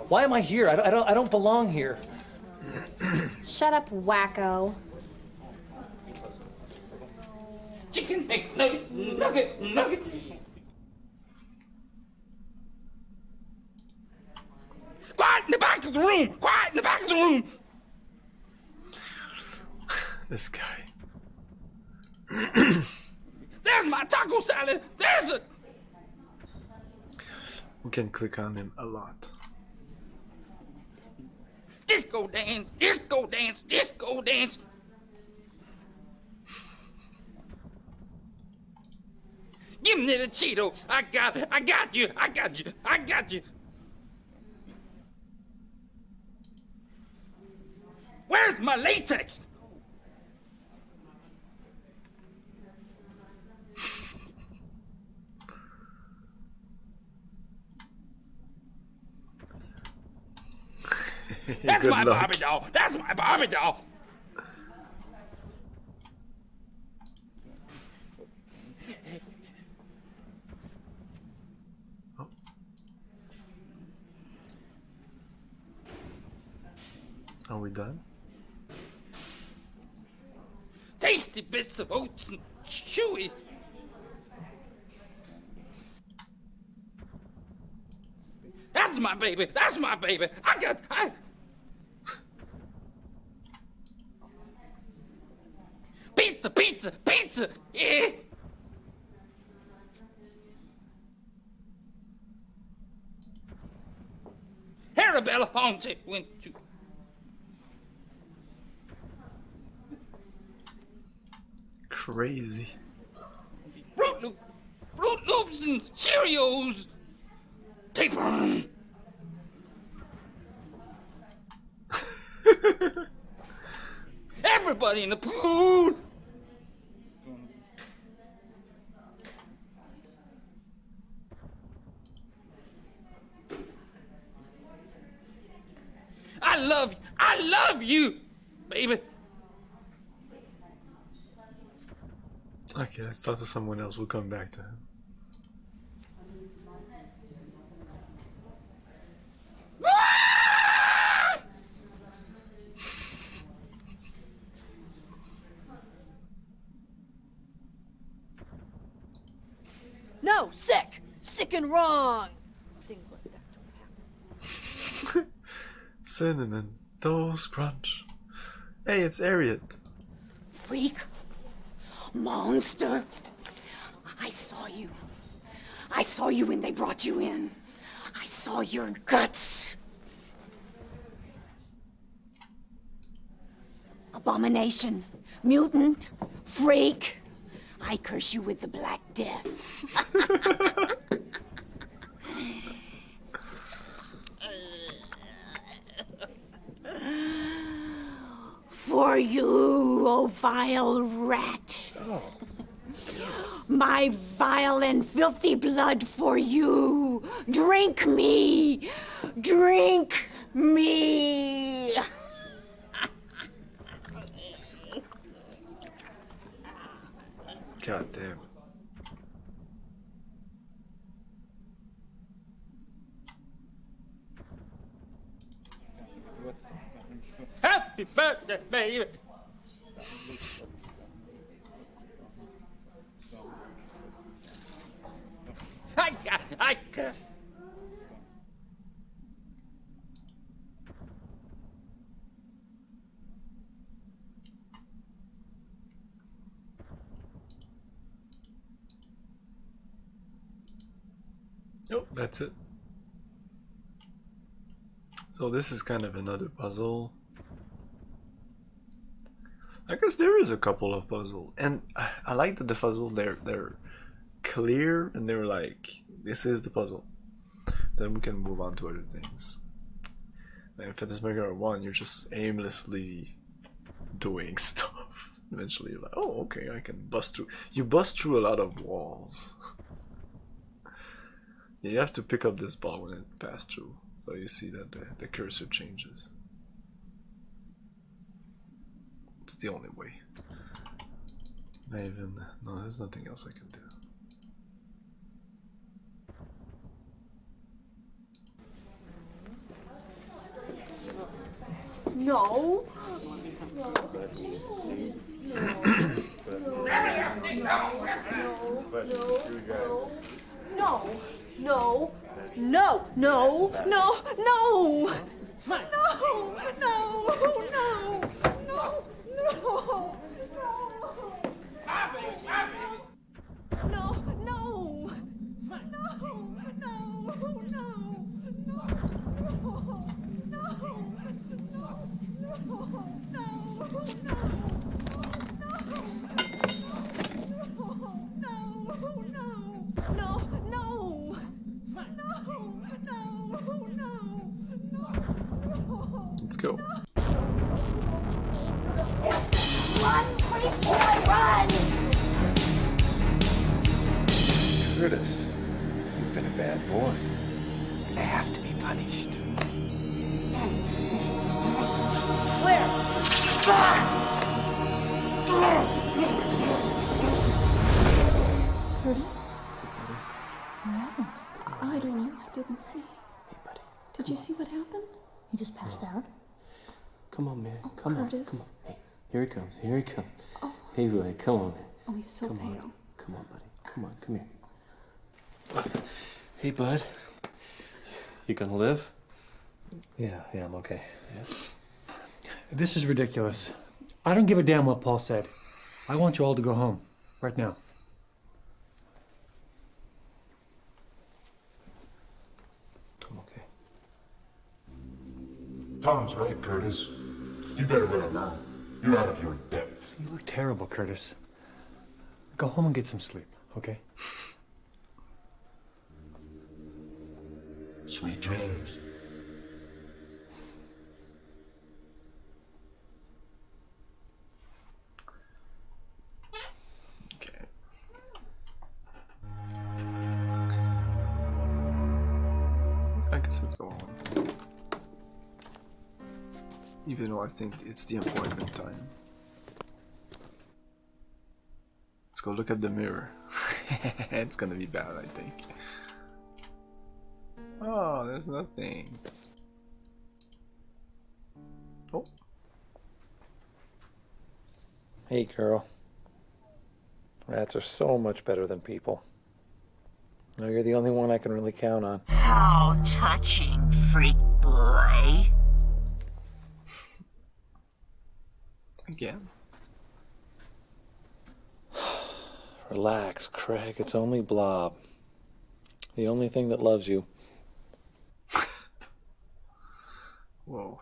Why am I here? I don't belong here. Shut up, wacko. Chicken nugget. Quiet in the back of the room! Quiet in the back of the room! This guy. There's my taco salad! There's it! We can click on him a lot. Disco dance, disco dance, disco dance. Give me the Cheeto. I got you. Where's my latex? That's Good my luck. Barbie doll. That's my Barbie doll. Are we done? Tasty bits of oats and chewy. That's my baby. That's my baby. Pizza. Yeah. Arabella Fonte went to. Crazy. Fruit Loops and Cheerios. Tape on. Everybody in the pool. I love you, baby. Okay, let's talk to someone else. We'll come back to him. No, sick and wrong. Things like that don't happen. Cinnamon Toast Crunch. Hey, it's Harriet. Freak. Monster. I saw you. I saw you when they brought you in. I saw your guts. Abomination. Mutant. Freak. I curse you with the Black Death. For you, oh vile rat. My vile and filthy blood for you. Drink me. Drink me. God damn. Happy birthday, baby. I got. Nope, that's it. So this is kind of another puzzle. I guess there is a couple of puzzles, and I like that the puzzle they're clear and they're like, this is the puzzle. Then we can move on to other things. Like in Phantasmagoria 1, you're just aimlessly doing stuff. Eventually you're like, oh okay, I can bust through. You bust through a lot of walls. Yeah, you have to pick up this ball when it passes through, so you see that the cursor changes. It's the only way. No, there's nothing else I can do. No. No. Let's go. Run, pretty boy, run! Curtis, you've been a bad boy. I have to be punished. Where? Curtis? Oh, I don't know. I didn't see. Did you see what happened? He just passed out. Come on, man. Oh, Come on. Curtis. Come on. Hey, here he comes. Here he comes. Oh. Hey, boy. Come on, man. Oh, he's so Come pale. on. Come on, buddy. Come on. Come here. Hey, bud. You gonna live? Yeah, I'm okay. Yeah. This is ridiculous. I don't give a damn what Paul said. I want you all to go home. Right now. I'm okay. Tom's right, Curtis. You better run along. You're out of your depth. You look terrible, Curtis. Go home and get some sleep, okay? Sweet dreams. Okay. I guess let's go on. Even though I think it's the appointment time. Let's go look at the mirror. It's gonna be bad, I think. Oh, there's nothing. Oh. Hey, girl. Rats are so much better than people. No, you're the only one I can really count on. How touching, freak boy. Again. Relax, Craig. It's only Blob. The only thing that loves you. Whoa.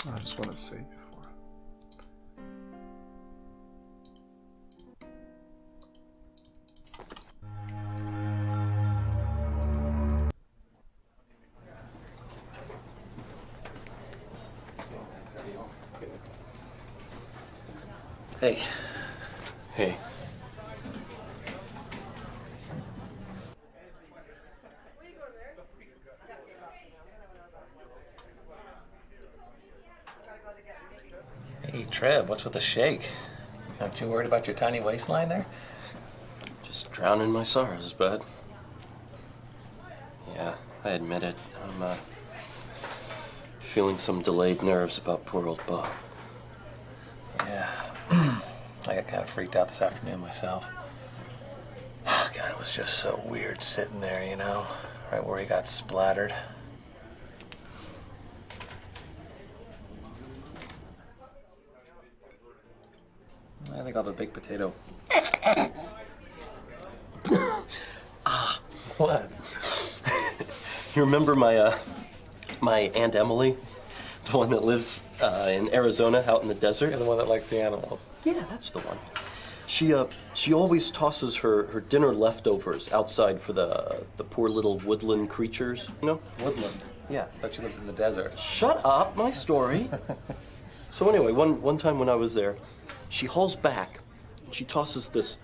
I just want to save before. Hey. Hey. Hey, Trev, what's with the shake? Aren't you worried about your tiny waistline there? Just drowning my sorrows, bud. Yeah, I admit it. I'm feeling some delayed nerves about poor old Bob. Yeah. I got kind of freaked out this afternoon myself. God, it was just so weird sitting there, you know, right where he got splattered. I think I'll have a baked potato. What? You remember my Aunt Emily? The one that lives in Arizona out in the desert? You're the one that likes the animals. Yeah, that's the one. She always tosses her dinner leftovers outside for the poor little woodland creatures, you know? Woodland? Yeah. I thought you lived in the desert. Shut up, my story. So anyway, one time when I was there, she hauls back, and she tosses this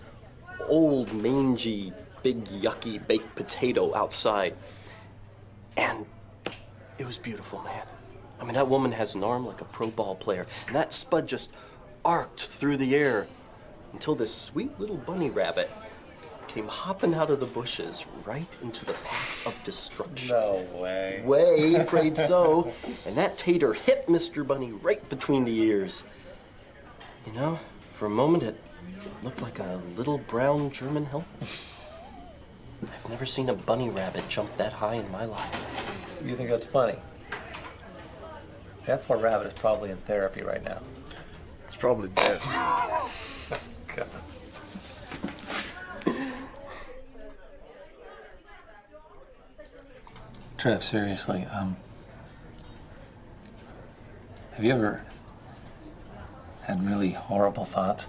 old, mangy, big, yucky baked potato outside. And It was beautiful, man. I mean, that woman has an arm like a pro ball player, and that spud just arced through the air until this sweet little bunny rabbit came hopping out of the bushes right into the path of destruction. No way. Way, afraid so. And that tater hit Mr. Bunny right between the ears. You know, for a moment it looked like a little brown German helmet. I've never seen a bunny rabbit jump that high in my life. You think that's funny? That poor rabbit is probably in therapy right now. It's probably dead. God. Trev, seriously, have you ever had really horrible thoughts?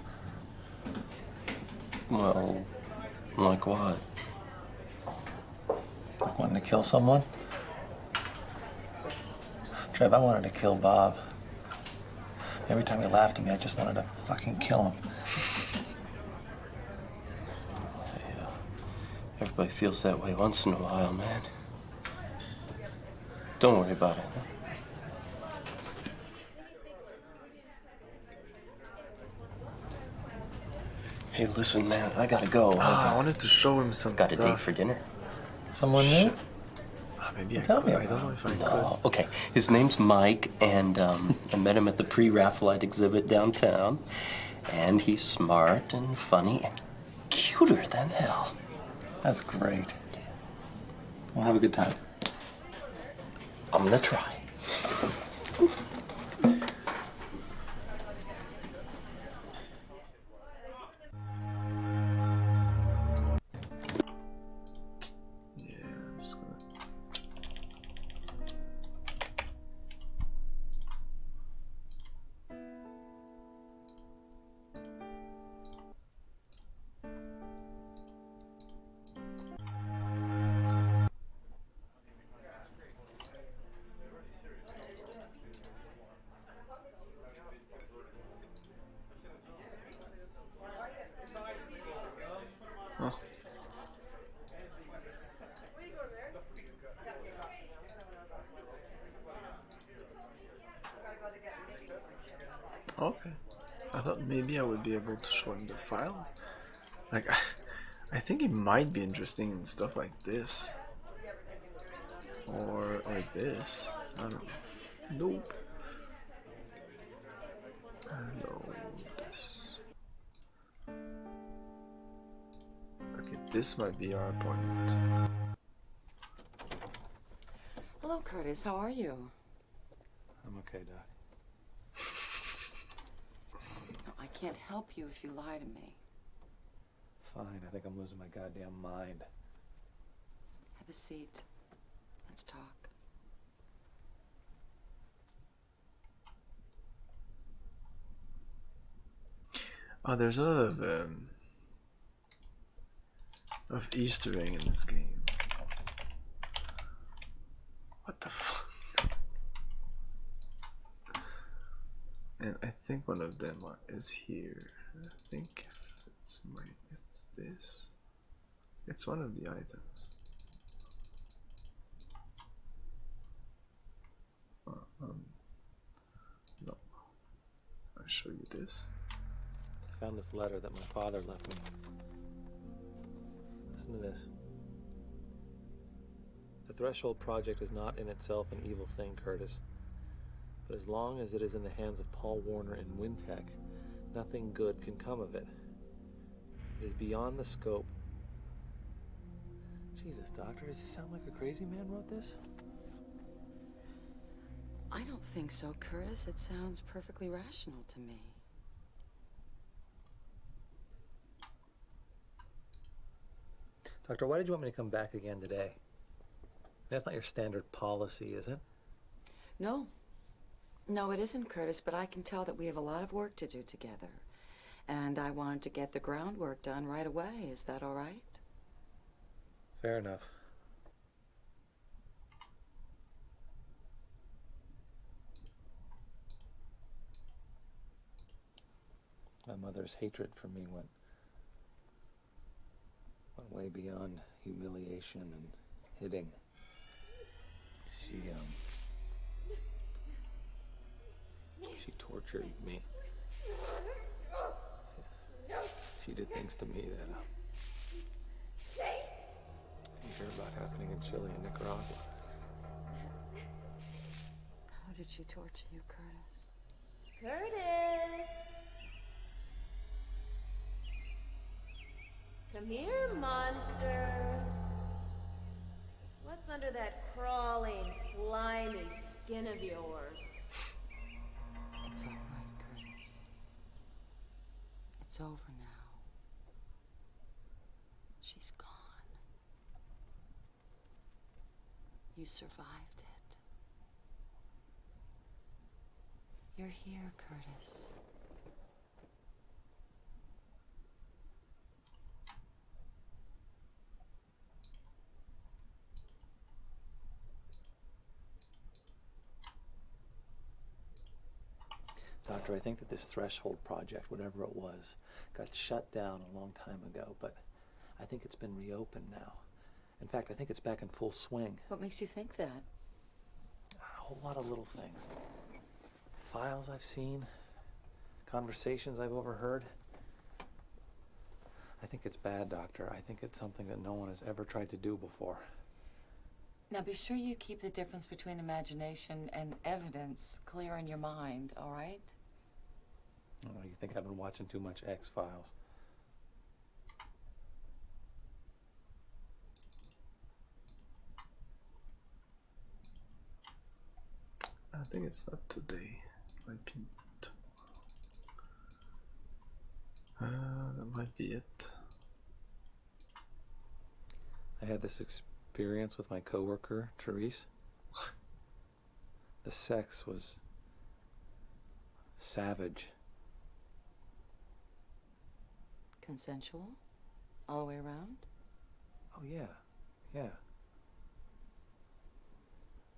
Well, like what? Like wanting to kill someone? Trev, I wanted to kill Bob. Every time he laughed at me, I just wanted to fucking kill him. Everybody feels that way once in a while, man. Don't worry about it. Huh? Hey, listen, man, I gotta go. I wanted to show him some got stuff. a date for dinner. Someone new? Maybe I Tell me could. I don't know if I could. Okay, his name's Mike, and I met him at the pre-Raphaelite exhibit downtown. And he's smart and funny and cuter than hell. That's great. Well, have a good time. I'm gonna try. Oh. Okay. I thought maybe I would be able to show him the file. Like, I think it might be interesting in stuff like this. Or like this. I don't know. Nope. Hello, this. Okay, this might be our appointment. Hello, Curtis. How are you? I'm okay, Doc. No, I can't help you if you lie to me. Fine, I think I'm losing my goddamn mind. Have a seat. Let's talk. Oh, there's a lot of Easter egg in this game. What the fuck? And I think one of them is here. I think it's this. It's one of the items. No. I'll show you this. I found this letter that my father left me. Listen to this. The Threshold Project is not in itself an evil thing, Curtis. But as long as it is in the hands of Paul Warner and Wintech, nothing good can come of it. It is beyond the scope. Jesus, Doctor, does he sound like a crazy man wrote this? I don't think so, Curtis. It sounds perfectly rational to me. Doctor, why did you want me to come back again today? That's not your standard policy, is it? No. No, it isn't, Curtis, but I can tell that we have a lot of work to do together. And I wanted to get the groundwork done right away. Is that all right? Fair enough. My mother's hatred for me went way beyond humiliation and hitting. tortured me. She did things to me that you hear about happening in Chile and Nicaragua. How did she torture you, Curtis? Curtis! Come here, monster. What's under that crawling, slimy skin of yours? It's all right, Curtis. It's over now. She's gone. You survived it. You're here, Curtis. Doctor, I think that this threshold project, whatever it was, got shut down a long time ago, but I think it's been reopened now. In fact, I think it's back in full swing. What makes you think that? A whole lot of little things. Files I've seen, conversations I've overheard. I think it's bad, Doctor. I think it's something that no one has ever tried to do before. Now be sure you keep the difference between imagination and evidence clear in your mind, all right? Oh, you think I've been watching too much X-Files? I think it's not today. Might be tomorrow. That might be it. I had this experience with my coworker, Therese. The sex was savage. Consensual? All the way around? Oh, yeah. Yeah.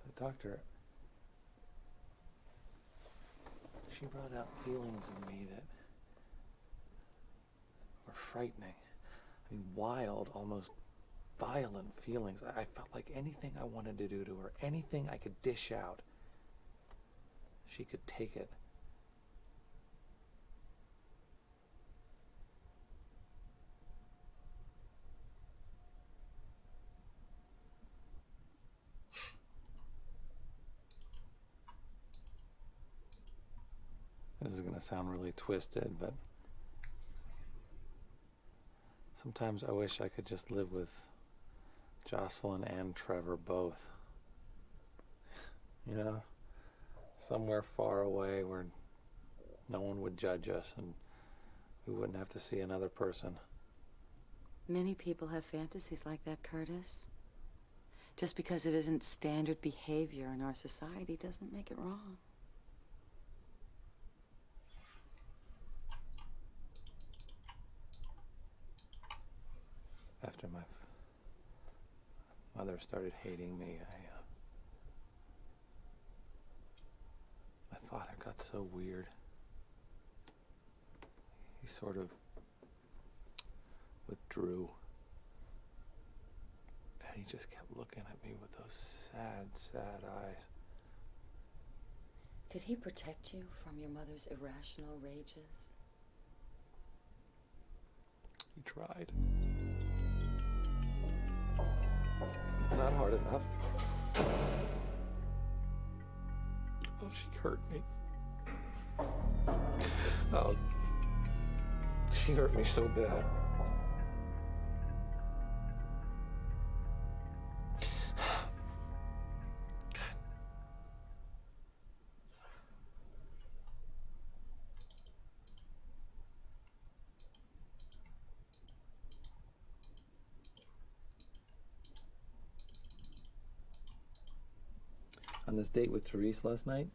But, Doctor, she brought out feelings in me that were frightening. I mean, wild, almost violent feelings. I felt like anything I wanted to do to her, anything I could dish out, she could take it. This is going to sound really twisted, but sometimes I wish I could just live with Jocelyn and Trevor both. You know, somewhere far away where no one would judge us and we wouldn't have to see another person. Many people have fantasies like that, Curtis. Just because it isn't standard behavior in our society doesn't make it wrong. After my mother started hating me, my father got so weird. He sort of withdrew. And he just kept looking at me with those sad, sad eyes. Did he protect you from your mother's irrational rages? He tried. Not hard enough. Oh, she hurt me. Oh, she hurt me so bad. On this date with Therese last night,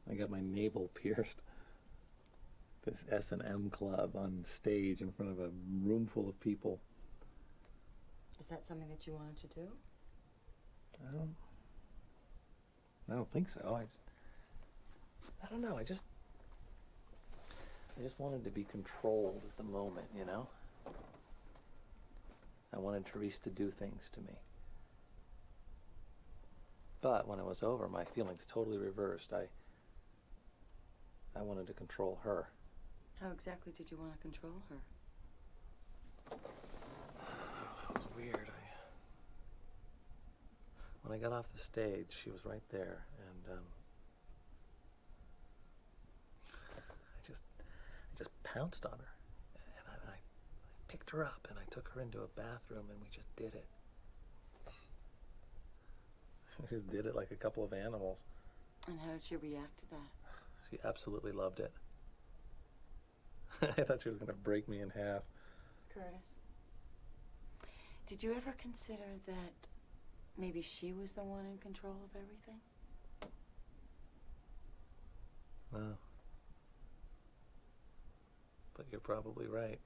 I got my navel pierced. This S&M club on stage in front of a room full of people. Is that something that you wanted to do? I don't think so. I don't know. I just wanted to be controlled at the moment, you know? I wanted Therese to do things to me. But when it was over, my feelings totally reversed. I I wanted to control her. How exactly did you want to control her? It was weird. When I got off the stage, she was right there, and I just pounced on her, and I picked her up, and I took her into a bathroom, and we just did it. We just did it like a couple of animals. And how did she react to that? She absolutely loved it. I thought she was going to break me in half. Curtis, did you ever consider that maybe she was the one in control of everything? No. But you're probably right.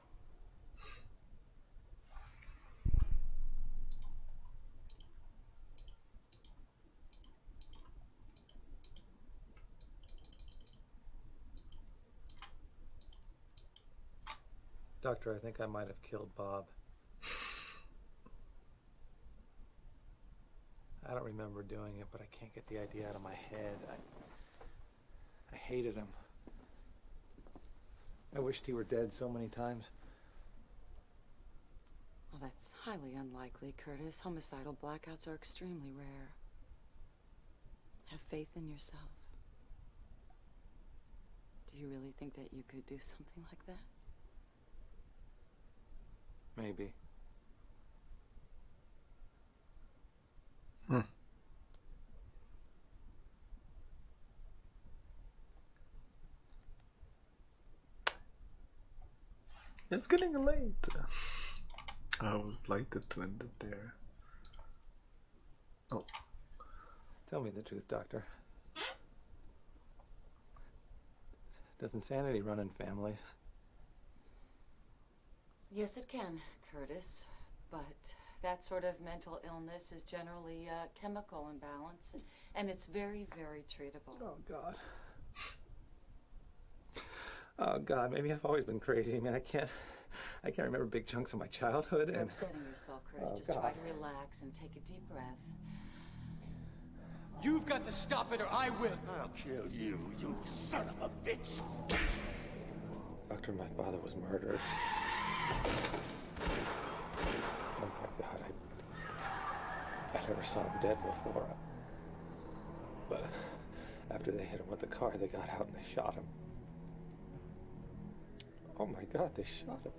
Doctor, I think I might have killed Bob. I don't remember doing it, but I can't get the idea out of my head. I hated him. I wished he were dead so many times. Well, that's highly unlikely, Curtis. Homicidal blackouts are extremely rare. Have faith in yourself. Do you really think that you could do something like that? Maybe. It's getting late. I would like to end it there. Oh. Tell me the truth, Doctor. Does insanity run in families? Yes, it can, Curtis. But that sort of mental illness is generally a chemical imbalance, and it's very, very treatable. Oh, God. Oh, God, maybe I've always been crazy. I mean, I can't remember big chunks of my childhood. You're And upsetting yourself, Curtis. Oh, Just God. try to relax and take a deep breath. You've got to stop it or I will. I'll kill you, you son of a bitch. Doctor, my father was murdered. Oh, my God, I never saw him dead before. But after they hit him with the car, they got out and they shot him. Oh, my God, they shot him.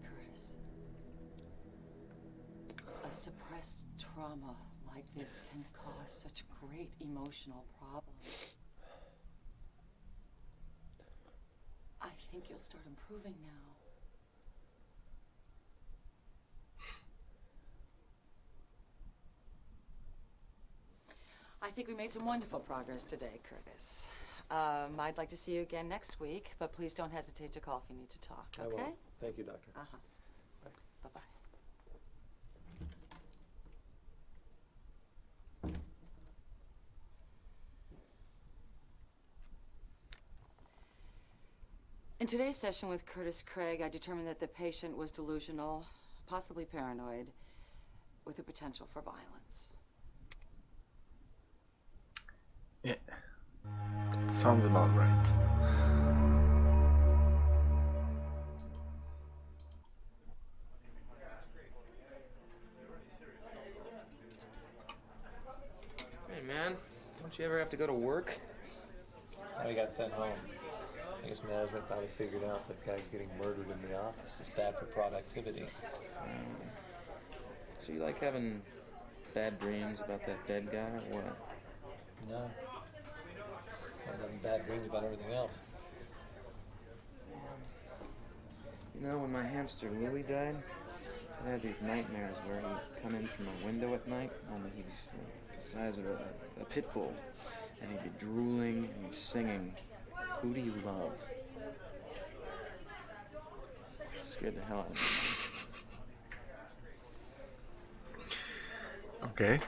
Curtis, a suppressed trauma like this can cause such great emotional problems. I think you'll start improving now. I think we made some wonderful progress today, Curtis. I'd like to see you again next week, but please don't hesitate to call if you need to talk, okay? I will. Thank you, Doctor. Uh-huh. Bye-bye. In today's session with Curtis Craig, I determined that the patient was delusional, possibly paranoid, with a potential for violence. Yeah. Sounds about right. Hey, man. Don't you ever have to go to work? I got sent home. I guess management finally figured out that guys getting murdered in the office is bad for productivity. So you like having bad dreams about that dead guy, or what? No. I'm having bad dreams about everything else. You know, when my hamster Louie died, I had these nightmares where he'd come in from a window at night, and he's the size of a pit bull, and he'd be drooling and he's singing, "Who do you love?" Scared the hell out of me. Okay.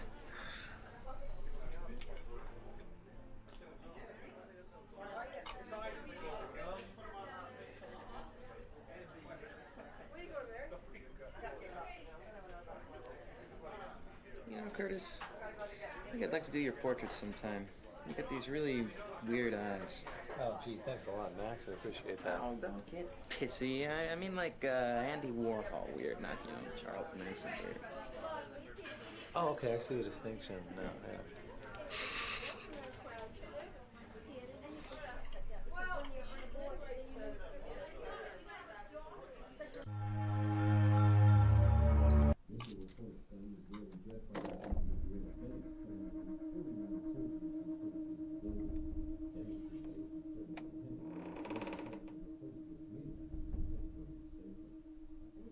You know, Curtis, I think I'd like to do your portrait sometime. You got these really weird eyes. Oh, gee, thanks a lot, Max. I appreciate that. Oh, don't get pissy. I mean like Andy Warhol weird, not, you know, Charles Manson weird. Oh, okay, I see the distinction now, yeah.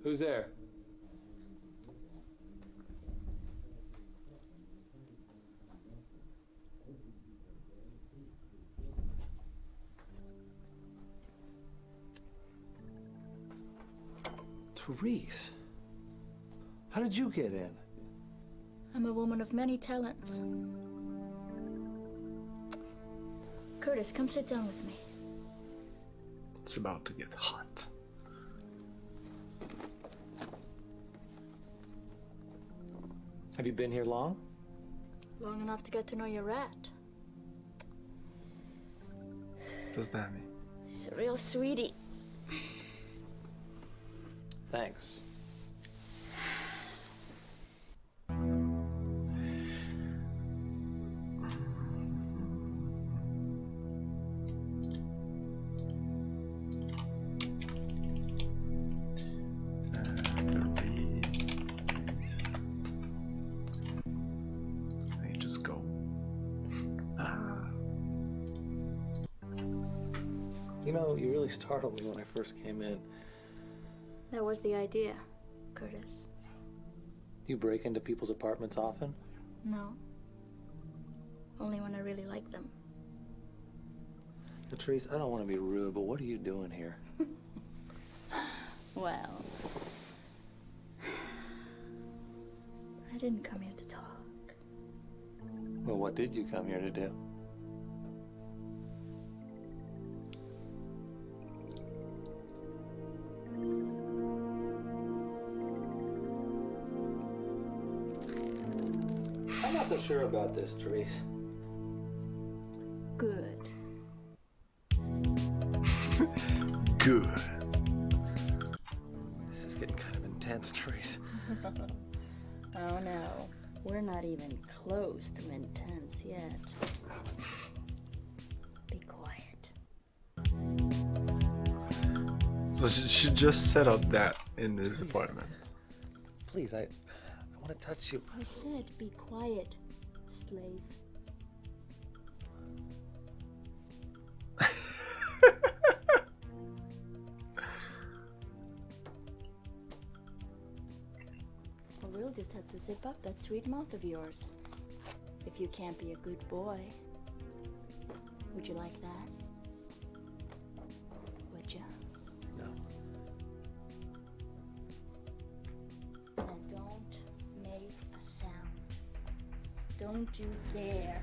Who's there? Therese, how did you get in? I'm a woman of many talents. Curtis, come sit down with me. It's about to get hot. Have you been here long? Long enough to get to know your rat. What does that mean? She's a real sweetie. Thanks. You know, you really startled me when I first came in. That was the idea, Curtis. You break into people's apartments often? No. Only when I really like them. Patrice, I don't want to be rude, but what are you doing here? Well, I didn't come here to talk. Well, what did you come here to do? I'm not so sure about this, Therese. Good. Good. This is getting kind of intense, Therese. Oh no, we're not even close to intense yet. Be quiet. So she just set up that in his apartment. Please, I want to touch you. I said be quiet, slave. We'll just have to zip up that sweet mouth of yours. If you can't be a good boy, would you like that? Would you? No. Then don't make a sound. Don't you dare.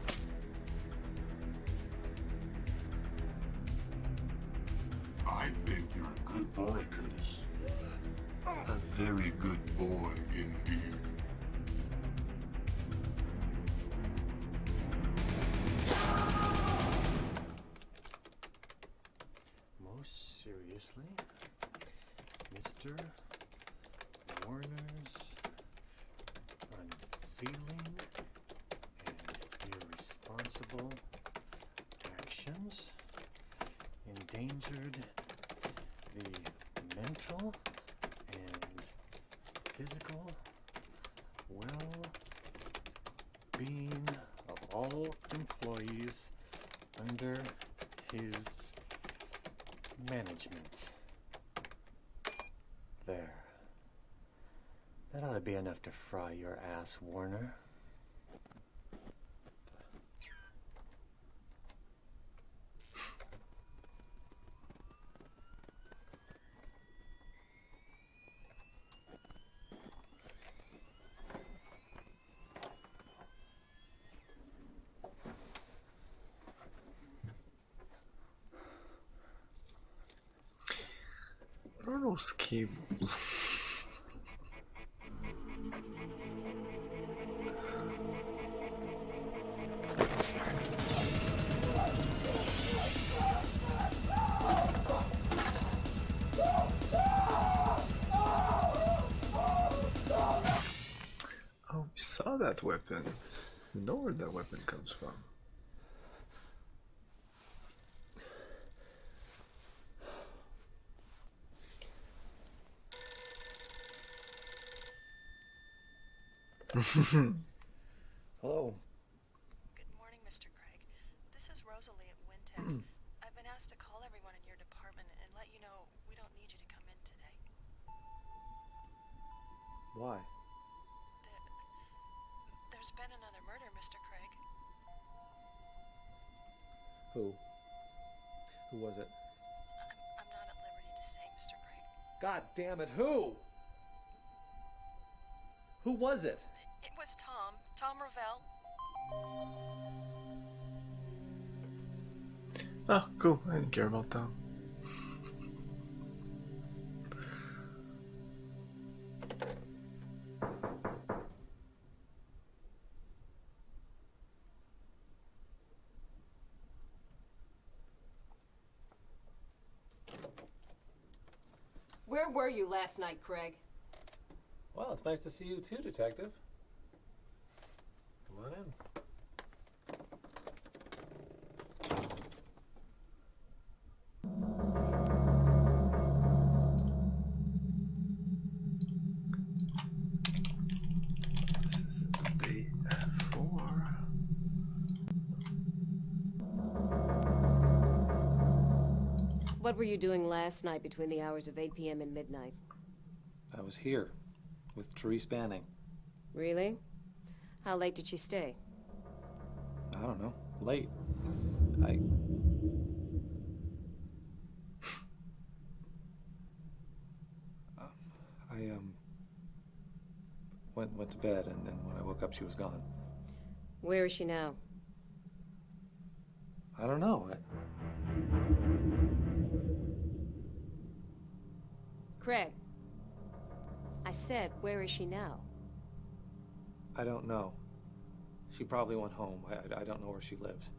I think you're a good boy, Curtis. A very good boy indeed. Most seriously, Mr. Warner's unfeeling and irresponsible actions endangered the mental and physical well-being of all employees under his management. There. That ought to be enough to fry your ass, Warner. What are those cables? saw that weapon. You know where that weapon comes from. Hello. Good morning, Mr. Craig. This is Rosalie at Wintech. I've been asked to call everyone in your department and let you know we don't need you to come in today. Why? There's been another murder, Mr. Craig. Who? Who was it? I'm not at liberty to say, Mr. Craig. God damn it, who? Who was it? It was Tom Ravel. Oh, cool. I didn't care about Tom. Where were you last night, Craig? Well, it's nice to see you too, Detective. Come on in. This is day 4. What were you doing last night between the hours of 8 p.m. and midnight? I was here with Therese Banning. Really? How late did she stay? I don't know. Late. I went to bed, and then when I woke up, she was gone. Where is she now? I don't know. Craig, I said, where is she now? I don't know. She probably went home. I don't know where she lives.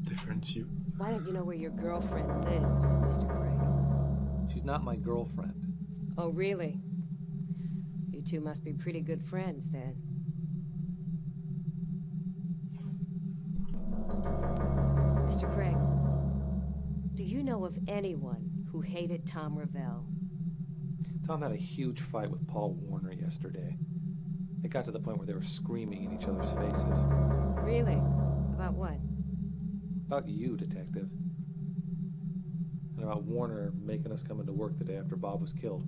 Different view. Why don't you know where your girlfriend lives, Mr. Craig? She's not my girlfriend. Oh, really? You two must be pretty good friends, then. Mr. Craig, do you know of anyone who hated Tom Ravel? Tom had a huge fight with Paul Warner yesterday. It got to the point where they were screaming in each other's faces. Really? About what? About you, Detective. And about Warner making us come into work the day after Bob was killed.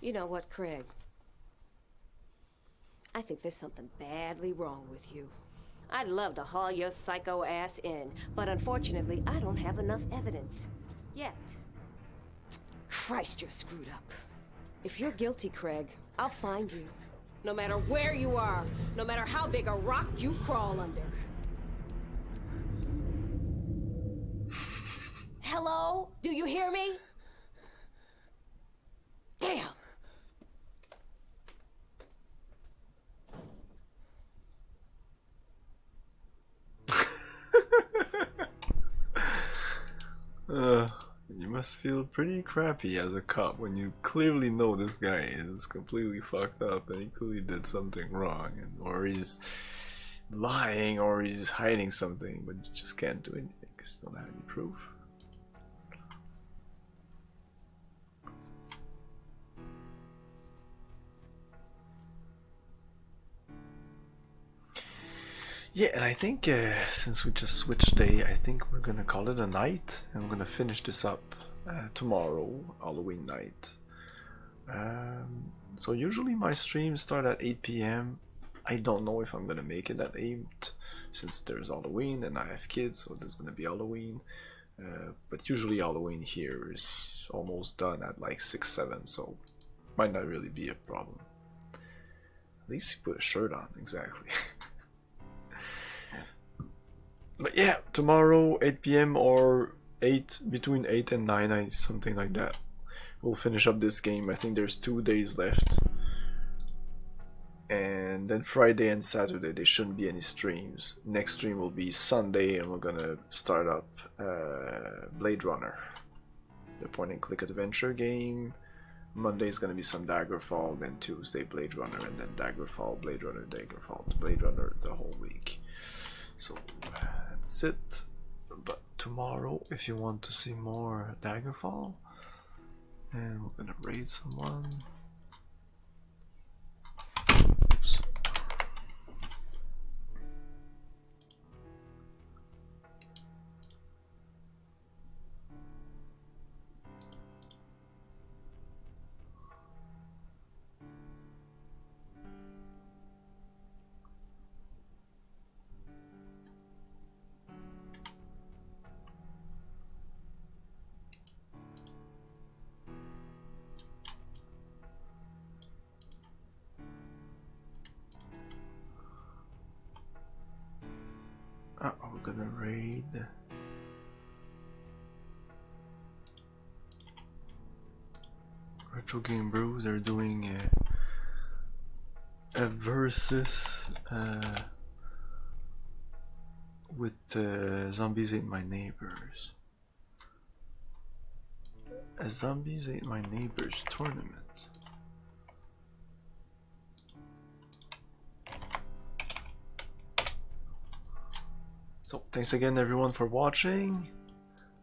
You know what, Craig? I think there's something badly wrong with you. I'd love to haul your psycho ass in, but unfortunately, I don't have enough evidence. Yet. Christ, you're screwed up. If you're guilty, Craig, I'll find you. No matter where you are, no matter how big a rock you crawl under. Hello? Do you hear me? Damn! You must feel pretty crappy as a cop when you clearly know this guy is completely fucked up and he clearly did something wrong, or he's lying, or he's hiding something, but you just can't do anything because you don't have any proof. Yeah, and I think since we just switched day, I think we're gonna call it a night, and we're gonna finish this up tomorrow, Halloween night. So usually my streams start at 8 p.m. I don't know if I'm gonna make it at 8, since there's Halloween and I have kids, so there's gonna be Halloween. But usually Halloween here is almost done at like 6, 7, so might not really be a problem. At least he put a shirt on, exactly. But yeah, tomorrow 8 p.m. or between 8 and 9, something like that. We'll finish up this game. I think there's 2 days left. And then Friday and Saturday there shouldn't be any streams. Next stream will be Sunday, and we're gonna start up Blade Runner, the point and click adventure game. Monday is gonna be some Daggerfall, then Tuesday Blade Runner, and then Daggerfall, Blade Runner, Daggerfall, Blade Runner the whole week. So that's it. But tomorrow, if you want to see more Daggerfall, and we're gonna raid someone. Oops. We're gonna raid Retro Game Brews. They're doing a versus with Zombies Ate My Neighbors. A Zombies Ate My Neighbors tournament. So thanks again everyone for watching.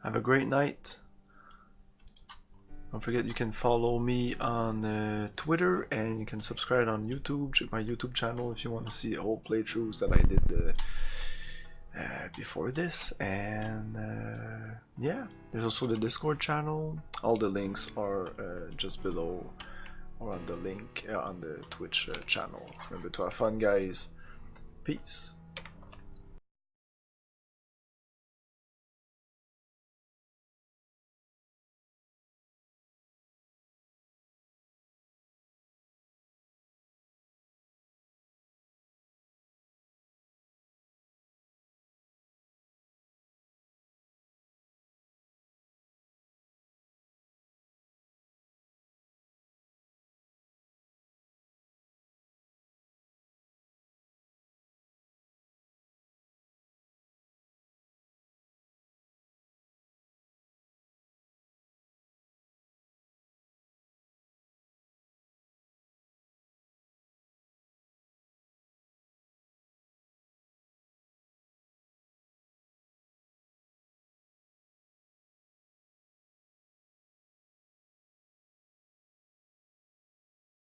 Have a great night. Don't forget you can follow me on Twitter, and you can subscribe on YouTube. Check my YouTube channel if you want to see all playthroughs that I did before this. And yeah, there's also the Discord channel. All the links are just below, or on the link on the Twitch channel. Remember to have fun, guys. Peace.